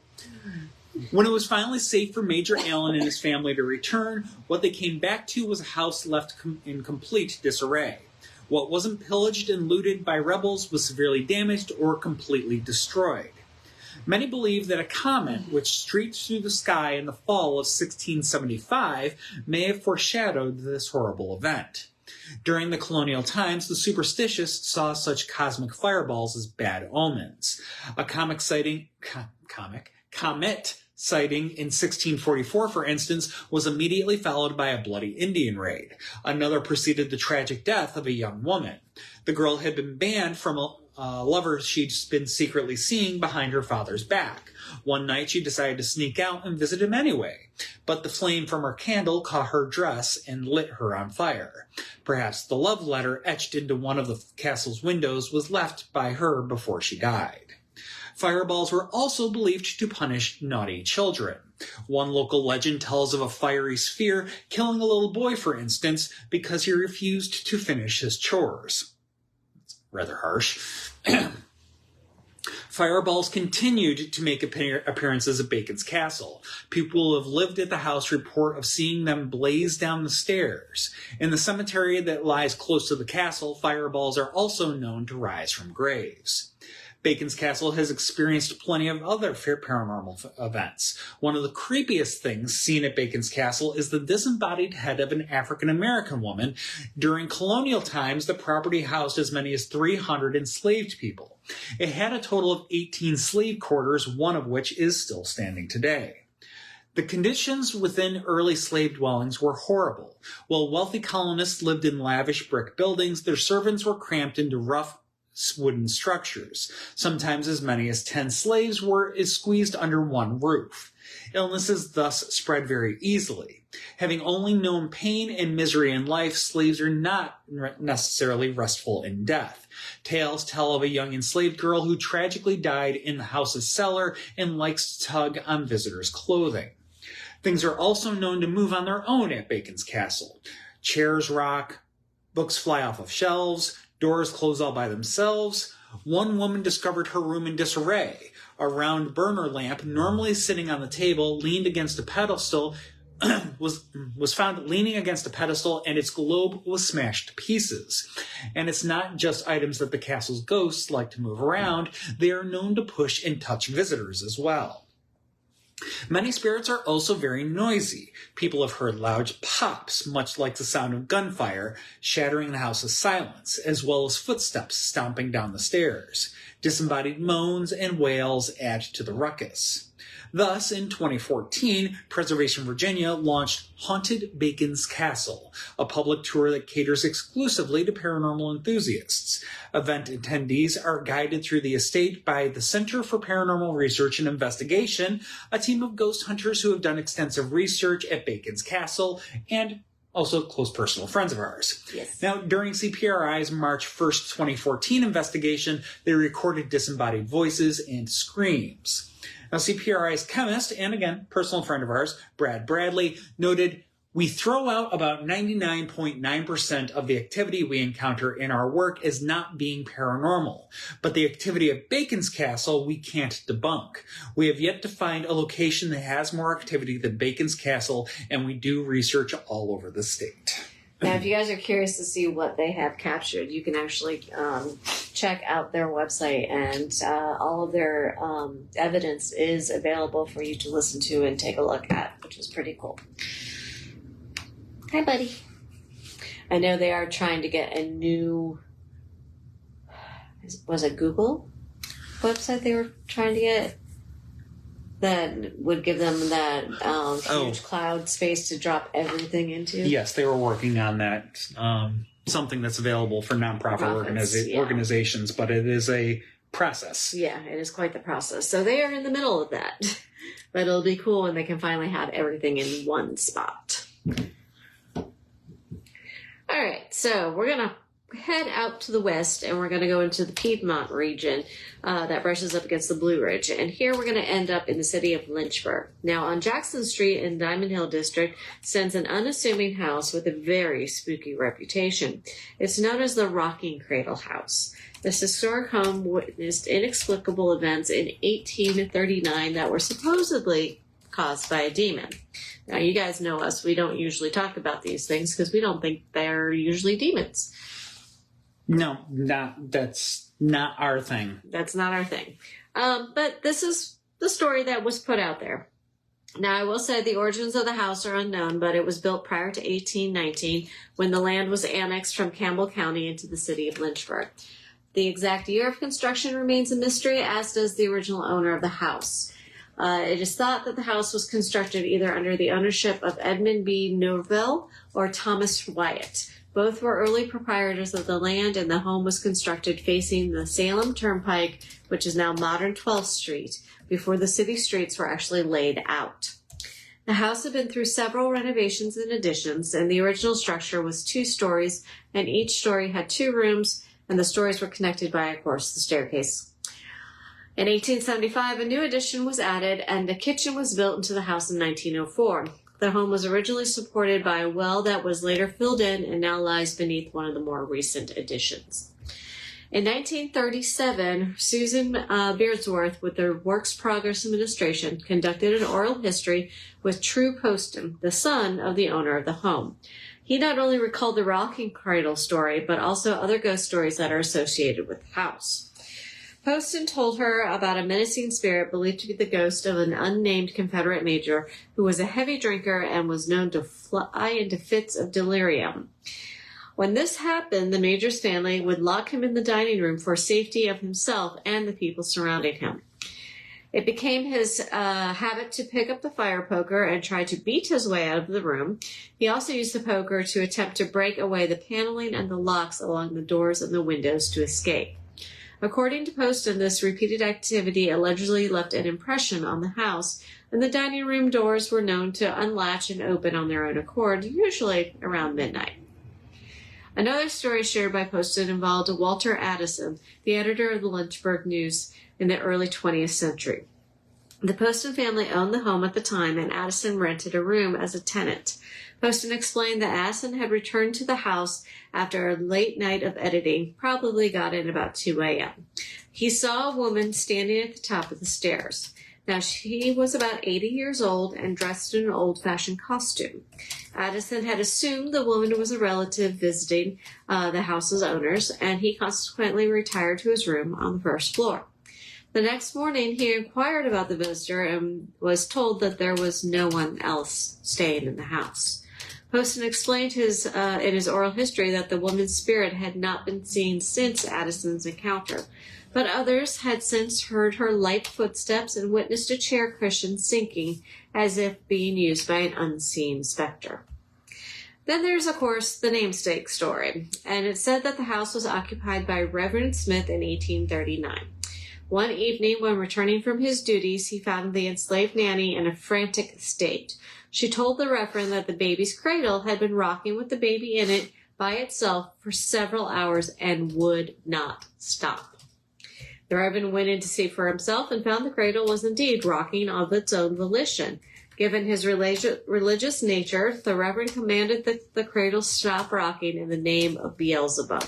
When it was finally safe for Major Allen and his family to return, what they came back to was a house left in complete disarray. What wasn't pillaged and looted by rebels was severely damaged or completely destroyed. Many believe that a comet, which streaked through the sky in the fall of 1675, may have foreshadowed this horrible event. During the colonial times, the superstitious saw such cosmic fireballs as bad omens. A comet sighting in 1644, for instance, was immediately followed by a bloody Indian raid. Another preceded the tragic death of a young woman. The girl had been banned from a lover she'd been secretly seeing behind her father's back. One night she decided to sneak out and visit him anyway, but the flame from her candle caught her dress and lit her on fire. Perhaps the love letter etched into one of the castle's windows was left by her before she died. Fireballs were also believed to punish naughty children. One local legend tells of a fiery sphere killing a little boy, for instance, because he refused to finish his chores. It's rather harsh. Fireballs continued to make appearances at Bacon's Castle. People who have lived at the house report of seeing them blaze down the stairs. In the cemetery that lies close to the castle, fireballs are also known to rise from graves. Bacon's Castle has experienced plenty of other paranormal events. One of the creepiest things seen at Bacon's Castle is the disembodied head of an African-American woman. During colonial times, the property housed as many as 300 enslaved people. It had a total of 18 slave quarters, one of which is still standing today. The conditions within early slave dwellings were horrible. While wealthy colonists lived in lavish brick buildings, their servants were cramped into rough wooden structures. Sometimes as many as 10 slaves were squeezed under one roof. Illnesses thus spread very easily. Having only known pain and misery in life, slaves are not necessarily restful in death. Tales tell of a young enslaved girl who tragically died in the house's cellar and likes to tug on visitors' clothing. Things are also known to move on their own at Bacon's Castle. Chairs rock, books fly off of shelves, doors close all by themselves. One woman discovered her room in disarray. A round burner lamp, normally sitting on the table, leaned against a pedestal, was found leaning against a pedestal, and its globe was smashed to pieces. And it's not just items that the castle's ghosts like to move around. They are known to push and touch visitors as well. Many spirits are also very noisy. People have heard loud pops, much like the sound of gunfire, shattering the house's silence, as well as footsteps stomping down the stairs. Disembodied moans and wails add to the ruckus. Thus, in 2014, Preservation Virginia launched Haunted Bacon's Castle, a public tour that caters exclusively to paranormal enthusiasts. Event attendees are guided through the estate by the Center for Paranormal Research and Investigation, a team of ghost hunters who have done extensive research at Bacon's Castle, and also close personal friends of ours. Yes. Now, during CPRI's March 1st, 2014 investigation, they recorded disembodied voices and screams. Now, CPRI's chemist, and again, personal friend of ours, Brad Bradley, noted, "We throw out about 99.9% of the activity we encounter in our work as not being paranormal. But the activity at Bacon's Castle we can't debunk. We have yet to find a location that has more activity than Bacon's Castle, and we do research all over the state." Now, if you guys are curious to see what they have captured, you can actually check out their website, and all of their evidence is available for you to listen to and take a look at, which is pretty cool. Hi, buddy. I know they are trying to get a new, was it Google website they were trying to get? That would give them that huge cloud space to drop everything into? Yes, they were working on that. Something that's available for nonprofit organizations, but it is a process. Yeah, it is quite the process. So they are in the middle of that. But it'll be cool when they can finally have everything in one spot. All right, so we're going to head out to the west, and we're going to go into the Piedmont region that brushes up against the Blue Ridge. And here we're going to end up in the city of Lynchburg. Now, on Jackson Street in Diamond Hill District stands an unassuming house with a very spooky reputation. It's known as the Rocking Cradle House. This historic home witnessed inexplicable events in 1839 that were supposedly caused by a demon. Now, you guys know us. We don't usually talk about these things because we don't think they're usually demons. No, that's not our thing. That's not our thing. But this is the story that was put out there. Now, I will say the origins of the house are unknown, but it was built prior to 1819 when the land was annexed from Campbell County into the city of Lynchburg. The exact year of construction remains a mystery, as does the original owner of the house. It is thought that the house was constructed either under the ownership of Edmund B. Norville or Thomas Wyatt. Both were early proprietors of the land, and the home was constructed facing the Salem Turnpike, which is now modern 12th Street, before the city streets were actually laid out. The house had been through several renovations and additions, and the original structure was 2 stories, and each story had 2 rooms, and the stories were connected by, of course, the staircase. In 1875, a new addition was added, and a kitchen was built into the house in 1904. The home was originally supported by a well that was later filled in and now lies beneath one of the more recent additions. In 1937, Susan Beardsworth with the Works Progress Administration conducted an oral history with True Poston, the son of the owner of the home. He not only recalled the rocking cradle story, but also other ghost stories that are associated with the house. Poston told her about a menacing spirit believed to be the ghost of an unnamed Confederate major who was a heavy drinker and was known to fly into fits of delirium. When this happened, the major's family would lock him in the dining room for safety of himself and the people surrounding him. It became his habit to pick up the fire poker and try to beat his way out of the room. He also used the poker to attempt to break away the paneling and the locks along the doors and the windows to escape. According to Poston, this repeated activity allegedly left an impression on the house, and the dining room doors were known to unlatch and open on their own accord, usually around midnight. Another story shared by Poston involved Walter Addison, the editor of the Lynchburg News in the early 20th century. The Poston family owned the home at the time, and Addison rented a room as a tenant. Poston explained that Addison had returned to the house after a late night of editing, probably got in about 2 a.m. He saw a woman standing at the top of the stairs. Now, she was about 80 years old and dressed in an old-fashioned costume. Addison had assumed the woman was a relative visiting the house's owners, and he consequently retired to his room on the first floor. The next morning, he inquired about the visitor and was told that there was no one else staying in the house. Poston explained in his oral history that the woman's spirit had not been seen since Addison's encounter, but others had since heard her light footsteps and witnessed a chair cushion sinking as if being used by an unseen specter. Then there's, of course, the namesake story, and it's said that the house was occupied by Reverend Smith in 1839. One evening, when returning from his duties, he found the enslaved nanny in a frantic state. She told the Reverend that the baby's cradle had been rocking with the baby in it by itself for several hours and would not stop. The Reverend went in to see for himself and found the cradle was indeed rocking of its own volition. Given his religious nature, the Reverend commanded the cradle stop rocking in the name of Beelzebub.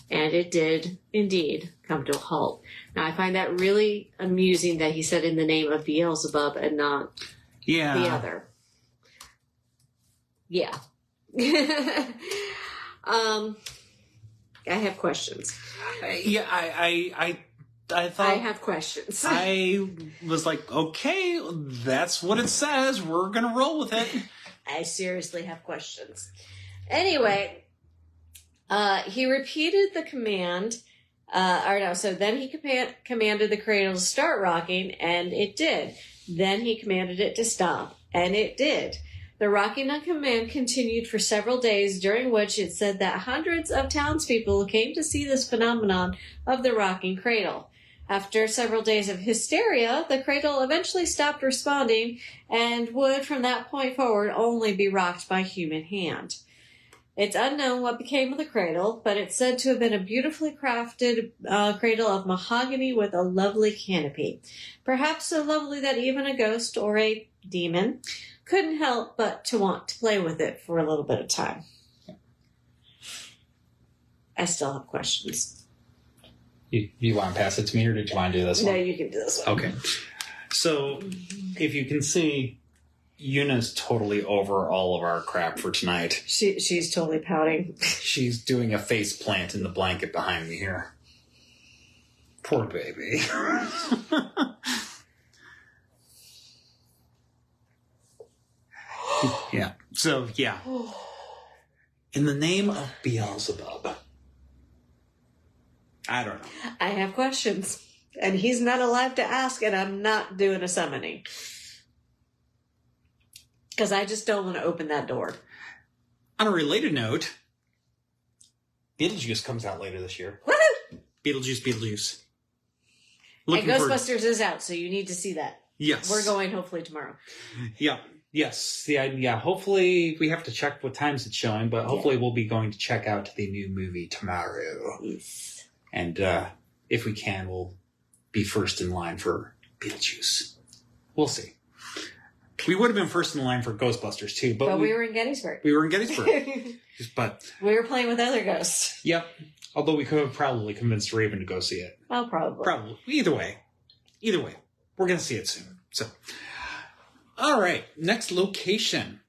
And it did indeed come to a halt. Now, I find that really amusing that he said in the name of Beelzebub and not the other. Yeah. I have questions. I thought... I have questions. I was like, okay, that's what it says. We're going to roll with it. I seriously have questions. Anyway, he repeated the command... so then he commanded the cradle to start rocking, and it did. Then he commanded it to stop, and it did. The rocking on command continued for several days, during which it said that hundreds of townspeople came to see this phenomenon of the rocking cradle. After several days of hysteria, the cradle eventually stopped responding and would, from that point forward, only be rocked by human hand. It's unknown what became of the cradle, but it's said to have been a beautifully crafted cradle of mahogany with a lovely canopy. Perhaps so lovely that even a ghost or a demon couldn't help but to want to play with it for a little bit of time. I still have questions. You want to pass it to me, or did you want to do this one? No, you can do this one. Okay. So, if you can see, Yuna's totally over all of our crap for tonight. She's totally pouting. She's doing a face plant in the blanket behind me here. Poor baby. Yeah. So, yeah. In the name of Beelzebub. I don't know. I have questions. And he's not alive to ask, and I'm not doing a summoning. Because I just don't want to open that door. On a related note, Beetlejuice comes out later this year. Woohoo! Beetlejuice. And Ghostbusters is out, so you need to see that. Yes. We're going hopefully tomorrow. Yeah. Yes. Yeah. Hopefully, we have to check what times it's showing, but hopefully we'll be going to check out the new movie tomorrow. Yes. And if we can, we'll be first in line for Beetlejuice. We'll see. We would have been first in line for Ghostbusters, too. But we were in Gettysburg. We were in Gettysburg. But we were playing with other ghosts. Yep. Although we could have probably convinced Raven to go see it. Oh, probably. Probably. Either way. We're going to see it soon. So, all right. Next location.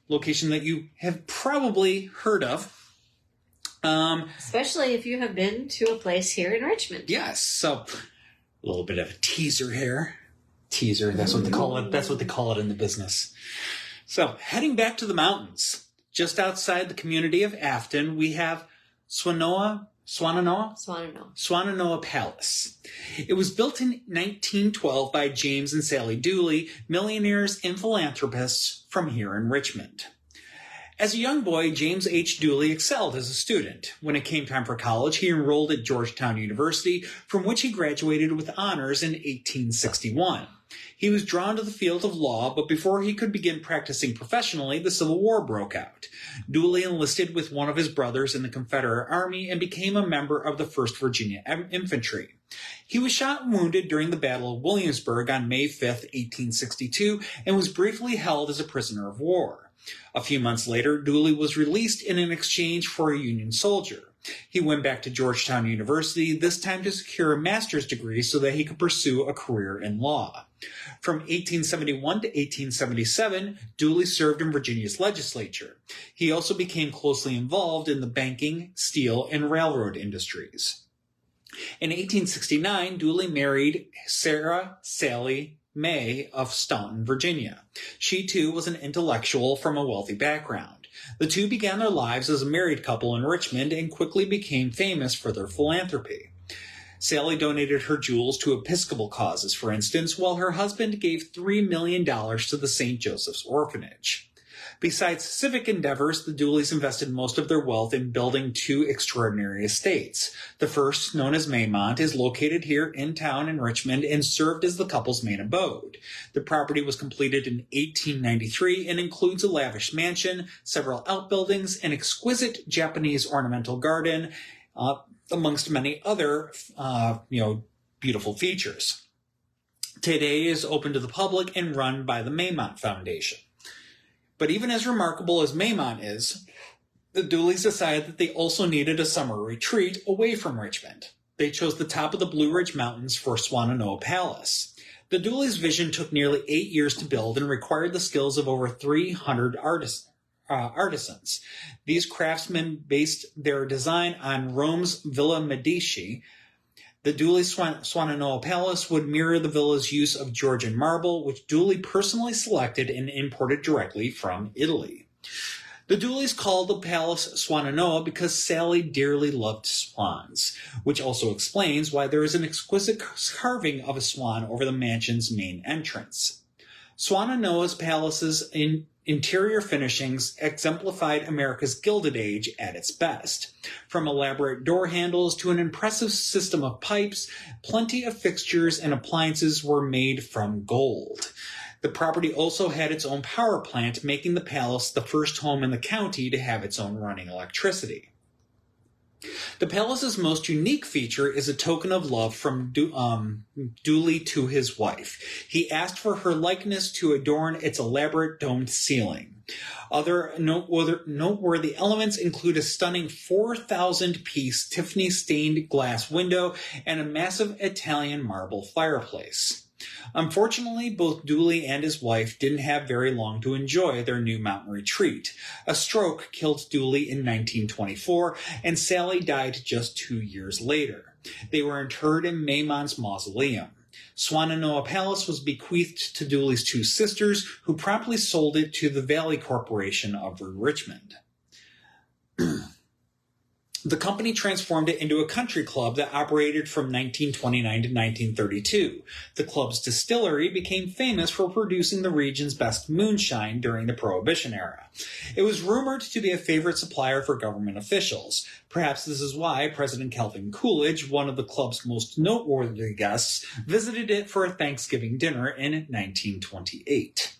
Location that you have probably heard of. Especially if you have been to a place here in Richmond. Yes. So, a little bit of a teaser here. Teaser, that's what they call it. That's what they call it in the business. So, heading back to the mountains, just outside the community of Afton, we have Swannanoa Palace. It was built in 1912 by James and Sally Dooley, millionaires and philanthropists from here in Richmond. As a young boy, James H. Dooley excelled as a student. When it came time for college, he enrolled at Georgetown University, from which he graduated with honors in 1861. He was drawn to the field of law, but before he could begin practicing professionally, the Civil War broke out. Dooley enlisted with one of his brothers in the Confederate Army and became a member of the 1st Virginia Infantry. He was shot and wounded during the Battle of Williamsburg on May 5, 1862, and was briefly held as a prisoner of war. A few months later, Dooley was released in an exchange for a Union soldier. He went back to Georgetown University, this time to secure a master's degree so that he could pursue a career in law. From 1871 to 1877, Dooley served in Virginia's legislature. He also became closely involved in the banking, steel, and railroad industries. In 1869, Dooley married Sarah Sally May of Staunton, Virginia. She, too, was an intellectual from a wealthy background. The two began their lives as a married couple in Richmond and quickly became famous for their philanthropy. Sally donated her jewels to Episcopal causes, for instance, while her husband gave $3 million to the St. Joseph's Orphanage. Besides civic endeavors, the Dooleys invested most of their wealth in building two extraordinary estates. The first, known as Maymont, is located here in town in Richmond and served as the couple's main abode. The property was completed in 1893 and includes a lavish mansion, several outbuildings, an exquisite Japanese ornamental garden, amongst many other, beautiful features. Today is open to the public and run by the Maymont Foundation. But even as remarkable as Maymont is, the Dooleys decided that they also needed a summer retreat away from Richmond. They chose the top of the Blue Ridge Mountains for Swannanoa Palace. The Dooleys' vision took nearly 8 years to build and required the skills of over 300 artisans. These craftsmen based their design on Rome's Villa Medici. The Dooley Swannanoa Palace would mirror the villa's use of Georgian marble, which Dooley personally selected and imported directly from Italy. The Dooleys called the palace Swannanoa because Sally dearly loved swans, which also explains why there is an exquisite carving of a swan over the mansion's main entrance. Swannanoa's palace's interior finishings exemplified America's Gilded Age at its best. From elaborate door handles to an impressive system of pipes, plenty of fixtures and appliances were made from gold. The property also had its own power plant, making the palace the first home in the county to have its own running electricity. The palace's most unique feature is a token of love from Dooley to his wife. He asked for her likeness to adorn its elaborate domed ceiling. Other noteworthy elements include a stunning 4,000-piece Tiffany-stained glass window and a massive Italian marble fireplace. Unfortunately, both Dooley and his wife didn't have very long to enjoy their new mountain retreat. A stroke killed Dooley in 1924, and Sally died just 2 years later. They were interred in Maymont's mausoleum. Swannanoa Palace was bequeathed to Dooley's 2 sisters, who promptly sold it to the Valley Corporation of Richmond. The company transformed it into a country club that operated from 1929 to 1932. The club's distillery became famous for producing the region's best moonshine during the Prohibition era. It was rumored to be a favorite supplier for government officials. Perhaps this is why President Calvin Coolidge, one of the club's most noteworthy guests, visited it for a Thanksgiving dinner in 1928.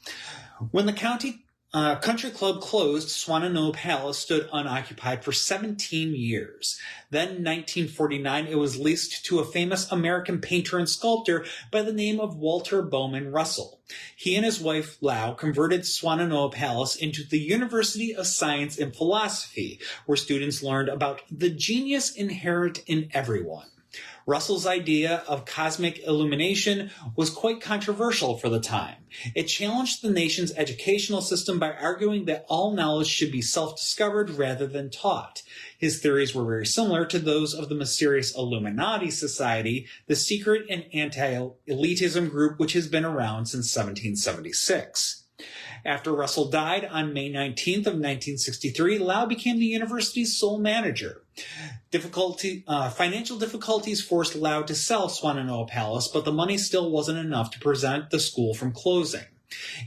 When the country club closed, Swannanoa Palace stood unoccupied for 17 years. Then, in 1949, it was leased to a famous American painter and sculptor by the name of Walter Bowman Russell. He and his wife, Lau, converted Swannanoa Palace into the University of Science and Philosophy, where students learned about the genius inherent in everyone. Russell's idea of cosmic illumination was quite controversial for the time. It challenged the nation's educational system by arguing that all knowledge should be self-discovered rather than taught. His theories were very similar to those of the mysterious Illuminati Society, the secret and anti-elitism group which has been around since 1776. After Russell died on May 19th of 1963, Lau became the university's sole manager. Financial difficulties forced Lau to sell Swannanoa Palace, but the money still wasn't enough to prevent the school from closing.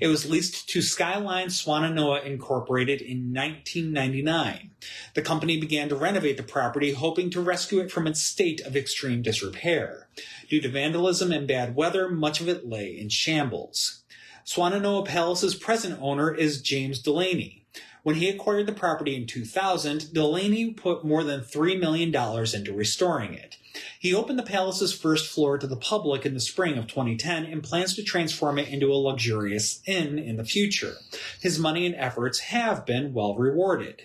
It was leased to Skyline Swannanoa Incorporated in 1999. The company began to renovate the property, hoping to rescue it from its state of extreme disrepair. Due to vandalism and bad weather, much of it lay in shambles. Swannanoa Palace's present owner is James Delaney. When he acquired the property in 2000, Delaney put more than $3 million into restoring it. He opened the palace's first floor to the public in the spring of 2010 and plans to transform it into a luxurious inn in the future. His money and efforts have been well rewarded.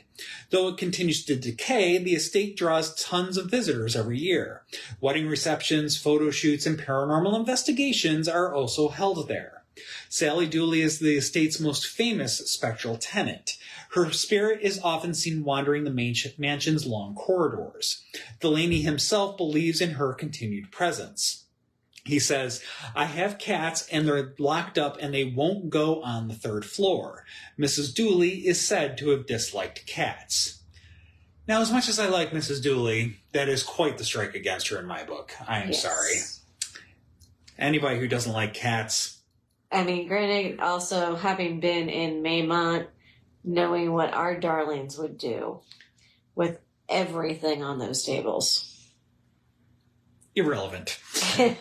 Though it continues to decay, the estate draws tons of visitors every year. Wedding receptions, photo shoots, and paranormal investigations are also held there. Sally Dooley is the estate's most famous spectral tenant. Her spirit is often seen wandering the mansion's long corridors. Delaney himself believes in her continued presence. He says, "I have cats and they're locked up and they won't go on the 3rd floor. Mrs. Dooley is said to have disliked cats." Now, as much as I like Mrs. Dooley, that is quite the strike against her in my book. I am sorry. Anybody who doesn't like cats... I mean, granted, also having been in Maymont, knowing what our darlings would do with everything on those tables. Irrelevant.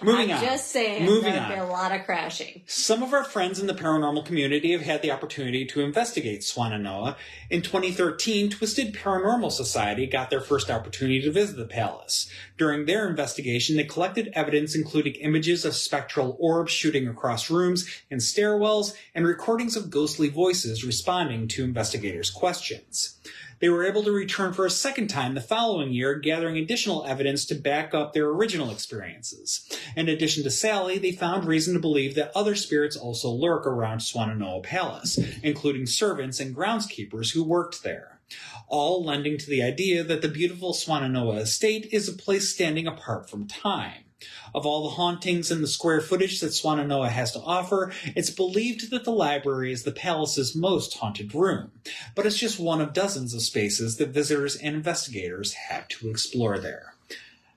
Moving on. I'm just saying, there'd be a lot of crashing. Some of our friends in the paranormal community have had the opportunity to investigate Swannanoa. In 2013, Twisted Paranormal Society got their first opportunity to visit the palace. During their investigation, they collected evidence including images of spectral orbs shooting across rooms and stairwells, and recordings of ghostly voices responding to investigators' questions. They were able to return for a second time the following year, gathering additional evidence to back up their original experiences. In addition to Sally, they found reason to believe that other spirits also lurk around Swannanoa Palace, including servants and groundskeepers who worked there, all lending to the idea that the beautiful Swannanoa estate is a place standing apart from time. Of all the hauntings and the square footage that Swannanoa has to offer, it's believed that the library is the palace's most haunted room, but it's just one of dozens of spaces that visitors and investigators have to explore there.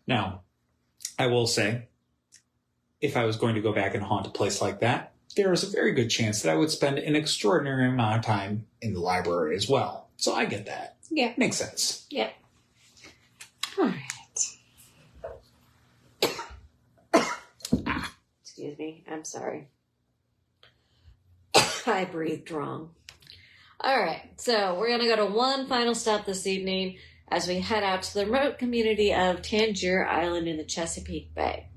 Now, I will say, if I was going to go back and haunt a place like that, there is a very good chance that I would spend an extraordinary amount of time in the library as well. So I get that. Yeah. Makes sense. Yeah. All right. Excuse me. I'm sorry. I breathed wrong. All right. So we're going to go to one final stop this evening as we head out to the remote community of Tangier Island in the Chesapeake Bay.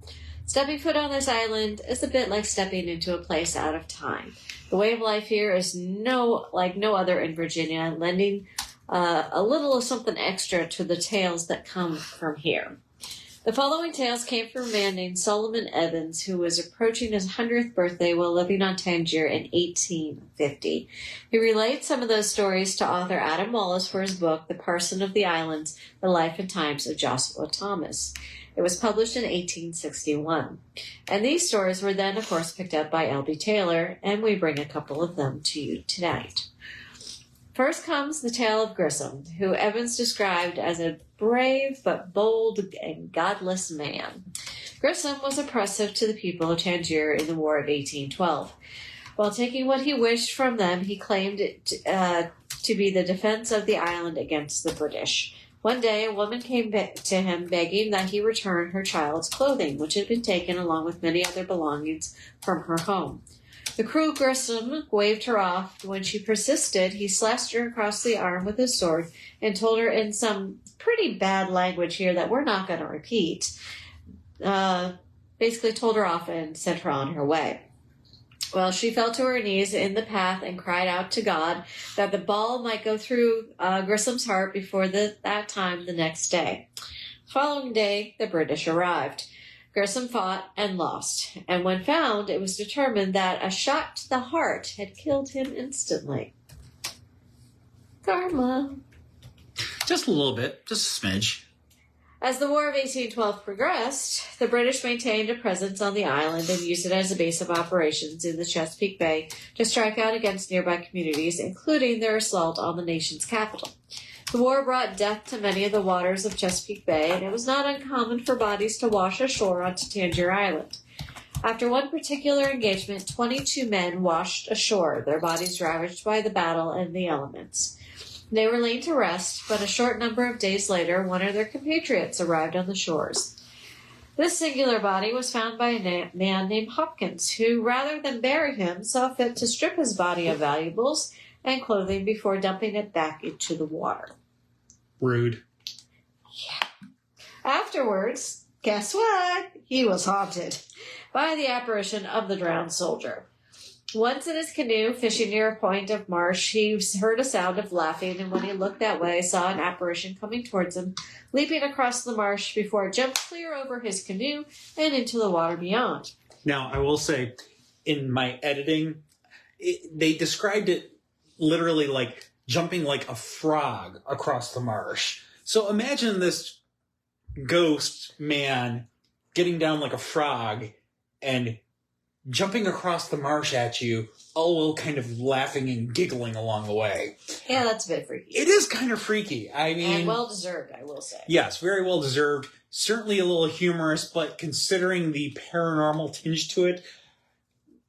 Stepping foot on this island is a bit like stepping into a place out of time. The way of life here is like no other in Virginia, lending a little of something extra to the tales that come from here. The following tales came from a man named Solomon Evans, who was approaching his 100th birthday while living on Tangier in 1850. He relates some of those stories to author Adam Wallace for his book, The Parson of the Islands, The Life and Times of Joshua Thomas. It was published in 1861. And these stories were then, of course, picked up by L.B. Taylor, and we bring a couple of them to you tonight. First comes the tale of Grissom, who Evans described as a brave but bold and godless man. Grissom was oppressive to the people of Tangier in the War of 1812. While taking what he wished from them, he claimed it to be the defense of the island against the British. One day, a woman came to him begging that he return her child's clothing, which had been taken along with many other belongings from her home. The cruel Grissom waved her off. When she persisted, he slashed her across the arm with his sword and told her in some pretty bad language here that we're not going to repeat. Basically told her off and sent her on her way. Well, she fell to her knees in the path and cried out to God that the ball might go through Grissom's heart before that time the next day. The following day, the British arrived. Grissom fought and lost, and when found, it was determined that a shot to the heart had killed him instantly. Karma. Just a little bit, just a smidge. As the War of 1812 progressed, the British maintained a presence on the island and used it as a base of operations in the Chesapeake Bay to strike out against nearby communities, including their assault on the nation's capital. The war brought death to many of the waters of Chesapeake Bay, and it was not uncommon for bodies to wash ashore onto Tangier Island. After one particular engagement, 22 men washed ashore, their bodies ravaged by the battle and the elements. They were laid to rest, but a short number of days later, one of their compatriots arrived on the shores. This singular body was found by a man named Hopkins, who, rather than bury him, saw fit to strip his body of valuables and clothing before dumping it back into the water. Rude. Yeah. Afterwards, guess what? He was haunted by the apparition of the drowned soldier. Once in his canoe, fishing near a point of marsh, he heard a sound of laughing, and when he looked that way, saw an apparition coming towards him, leaping across the marsh before it jumped clear over his canoe and into the water beyond. Now, I will say, in my editing, they described it literally like jumping like a frog across the marsh. So imagine this ghost man getting down like a frog and jumping across the marsh at you, all kind of laughing and giggling along the way. Yeah, that's a bit freaky. It is kind of freaky. I mean, and well-deserved, I will say. Yes, very well-deserved. Certainly a little humorous, but considering the paranormal tinge to it,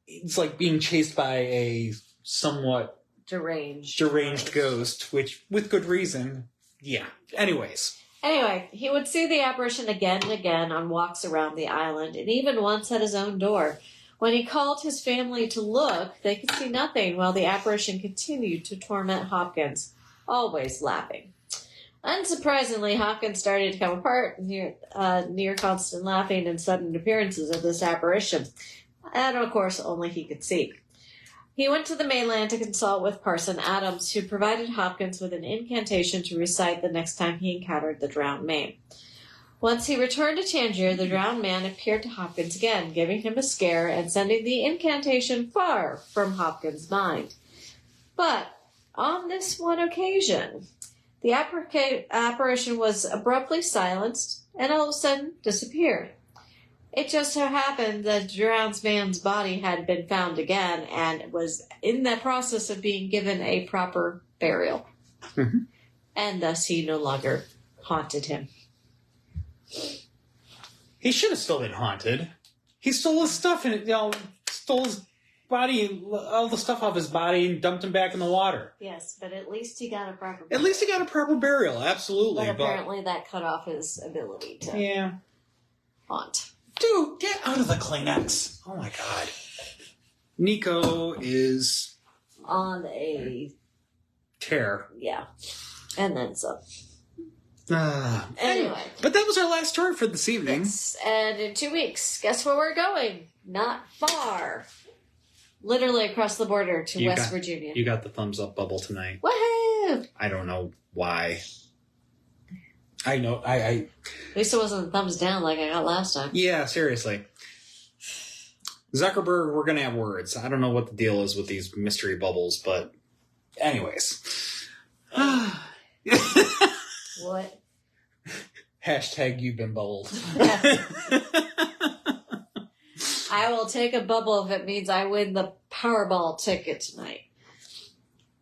it's like being chased by a somewhat deranged ghost, which, with good reason, yeah. Anyway, he would see the apparition again and again on walks around the island, and even once at his own door. When he called his family to look, they could see nothing, while the apparition continued to torment Hopkins, always laughing. Unsurprisingly, Hopkins started to come apart near constant laughing and sudden appearances of this apparition, and of course only he could see. He went to the mainland to consult with Parson Adams, who provided Hopkins with an incantation to recite the next time he encountered the drowned man. Once he returned to Tangier, the drowned man appeared to Hopkins again, giving him a scare and sending the incantation far from Hopkins' mind. But on this one occasion, the apparition was abruptly silenced and all of a sudden disappeared. It just so happened that the drowned man's body had been found again and was in the process of being given a proper burial. Mm-hmm. And thus he no longer haunted him. He should have still been haunted. He stole his stuff and stole his body, all the stuff off his body, and dumped him back in the water. Yes, but at least he got a proper burial. At least he got a proper burial, absolutely. But apparently that cut off his ability to haunt. Dude, get out of the Kleenex. Oh my god. Nico is on a tear. Yeah. And then some. Anyway. But that was our last story for this evening. Yes. And in 2 weeks, guess where we're going? Not far. Literally across the border to West Virginia. You got the thumbs up bubble tonight. Woohoo! I don't know why. I know. At least it wasn't thumbs down like I got last time. Yeah, seriously. Zuckerberg, we're going to have words. I don't know what the deal is with these mystery bubbles, but anyways. What? Hashtag you've been bubbled. I will take a bubble if it means I win the Powerball ticket tonight.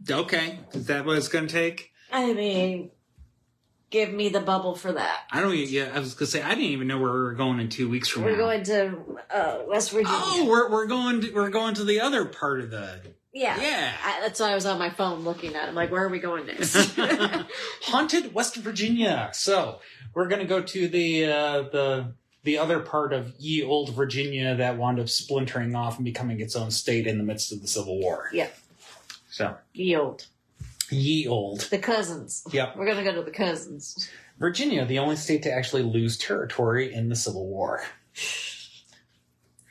Okay. Is that what it's going to take? I mean, give me the bubble for that. I was going to say, I didn't even know where we were going in 2 weeks from now. We're going to West Virginia. Oh, we're going to the other part of the... Yeah. That's why I was on my phone looking at it. I'm like, where are we going next? Haunted West Virginia. So, we're going to go to the other part of ye old Virginia that wound up splintering off and becoming its own state in the midst of the Civil War. Yep. So. Ye old. The cousins. Yep. We're going to go to the cousins. Virginia, the only state to actually lose territory in the Civil War.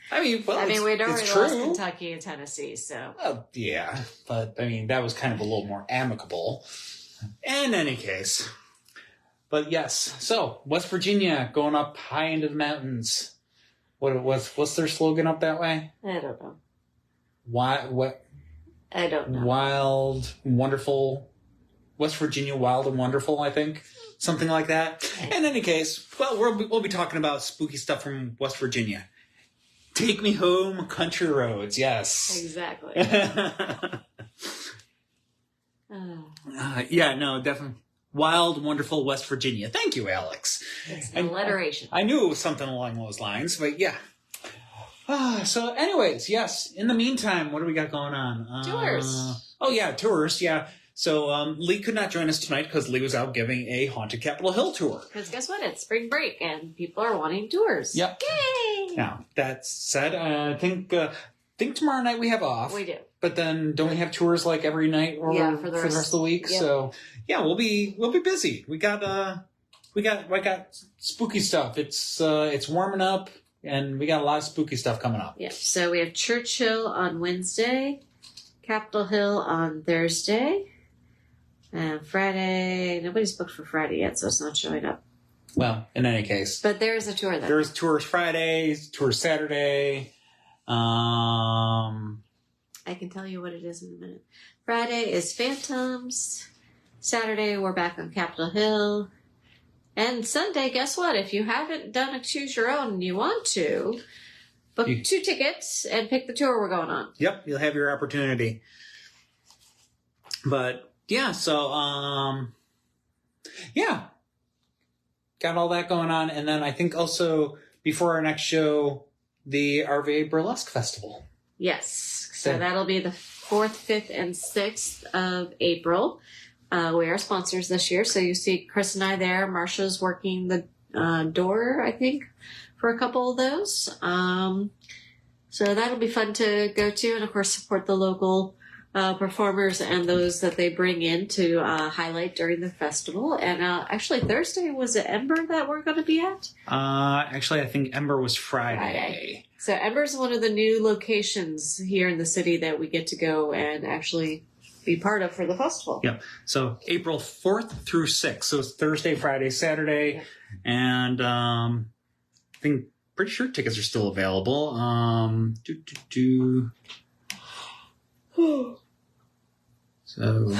I mean, we'd already lost Kentucky and Tennessee, so. Well, yeah, but that was kind of a little more amicable. In any case. But yes, so West Virginia going up high into the mountains. What's their slogan up that way? I don't know. What? I don't know. Wild, wonderful. West Virginia, wild and wonderful, I think. Something like that. In any case, well, we'll be talking about spooky stuff from West Virginia. Take me home, country roads. Yes. Exactly. Yeah, no, definitely. Wild, wonderful West Virginia. Thank you, Alex. It's an alliteration. I knew it was something along those lines, but yeah. So anyways, yes. In the meantime, what do we got going on? Tours. Tours, yeah. So Lee could not join us tonight because Lee was out giving a Haunted Capitol Hill tour. Because guess what? It's spring break and people are wanting tours. Yep. Yay! Now, that said, I think tomorrow night we have off. We do. But then don't we have tours like every night or for the rest of the week? Yep. So yeah, we'll be busy. We got spooky stuff. It's warming up and we got a lot of spooky stuff coming up. Yeah. So we have Churchill on Wednesday, Capitol Hill on Thursday. Friday, nobody's booked for Friday yet, so it's not showing up. Well, in any case. But there is a tour then. There's tours Friday, tours Saturday. I can tell you what it is in a minute. Friday is Phantoms. Saturday, we're back on Capitol Hill. And Sunday, guess what? If you haven't done a choose your own and you want to, book 2 tickets and pick the tour we're going on. Yep, you'll have your opportunity. But yeah, so got all that going on, and then I think also before our next show, the RVA Burlesque Festival. Yes, so that'll be the 4th, 5th, and 6th of April. We are sponsors this year, so you see Chris and I there. Marsha's working the door, I think, for a couple of those. So that'll be fun to go to, and of course support the local performers and those that they bring in to highlight during the festival. And actually Thursday, was it Ember that we're going to be at? Actually, I think Ember was Friday. So Ember's one of the new locations here in the city that we get to go and actually be part of for the festival. Yep. So April 4th through 6th. So it's Thursday, Friday, Saturday. Yep. And I think pretty sure tickets are still available. So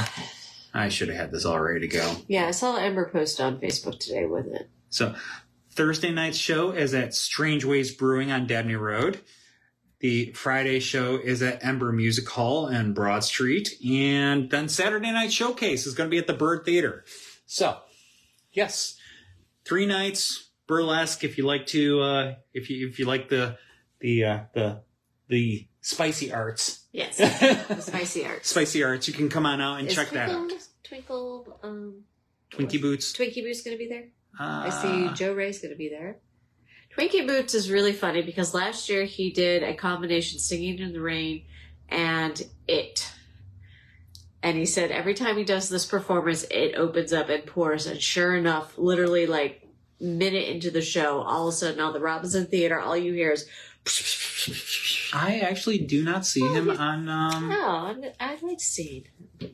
I should have had this all ready to go. Yeah, I saw Ember post on Facebook today with it. So Thursday night's show is at Strange Ways Brewing on Dabney Road. The Friday show is at Ember Music Hall on Broad Street. And then Saturday night showcase is going to be at the Bird Theater. So, yes, 3 nights, burlesque, if you like to, if you like the spicy arts. Yes, the spicy arts. Spicy arts. You can come on out and check that out. Twinkie Boots. Twinkie Boots going to be there? I see Joe Ray's going to be there. Twinkie Boots is really funny because last year he did a combination Singing in the Rain and It. And he said every time he does this performance, it opens up and pours. And sure enough, literally like minute into the show, all of a sudden on the Robinson Theater, all you hear is... I actually do not see him on... No, I'd like to see him.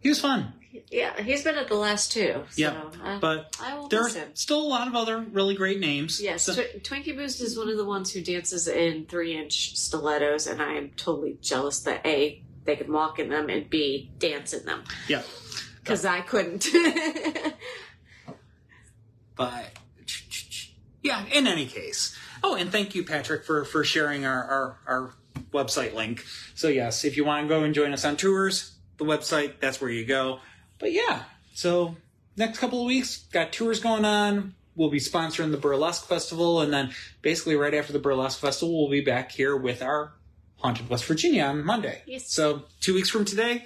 He was fun. Yeah, he's been at the last two. So, Yeah, but I will there are miss him. still a lot of other really great names. Yes, So- Twinkie Boost is one of the ones who dances in 3-inch stilettos, and I am totally jealous that A, they can walk in them, and B, dance in them. Yeah. Because I couldn't. But, yeah, in any case. Oh, and thank you, Patrick, for sharing our website link. So, yes, if you want to go and join us on tours, the website, that's where you go. But, yeah, so next couple of weeks, got tours going on. We'll be sponsoring the Burlesque Festival, and then basically right after the Burlesque Festival, we'll be back here with our Haunted West Virginia on Monday. Yes. So 2 weeks from today,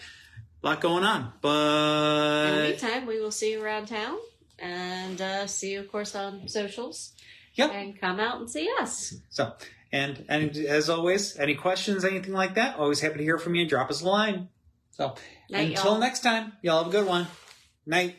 a lot going on. But in the meantime, we will see you around town, and see you, of course, on socials. Yep. And come out and see us. So, and as always, any questions, anything like that, always happy to hear from you. Drop us a line. So, Night, until y'all. next time, y'all have a good one. Night.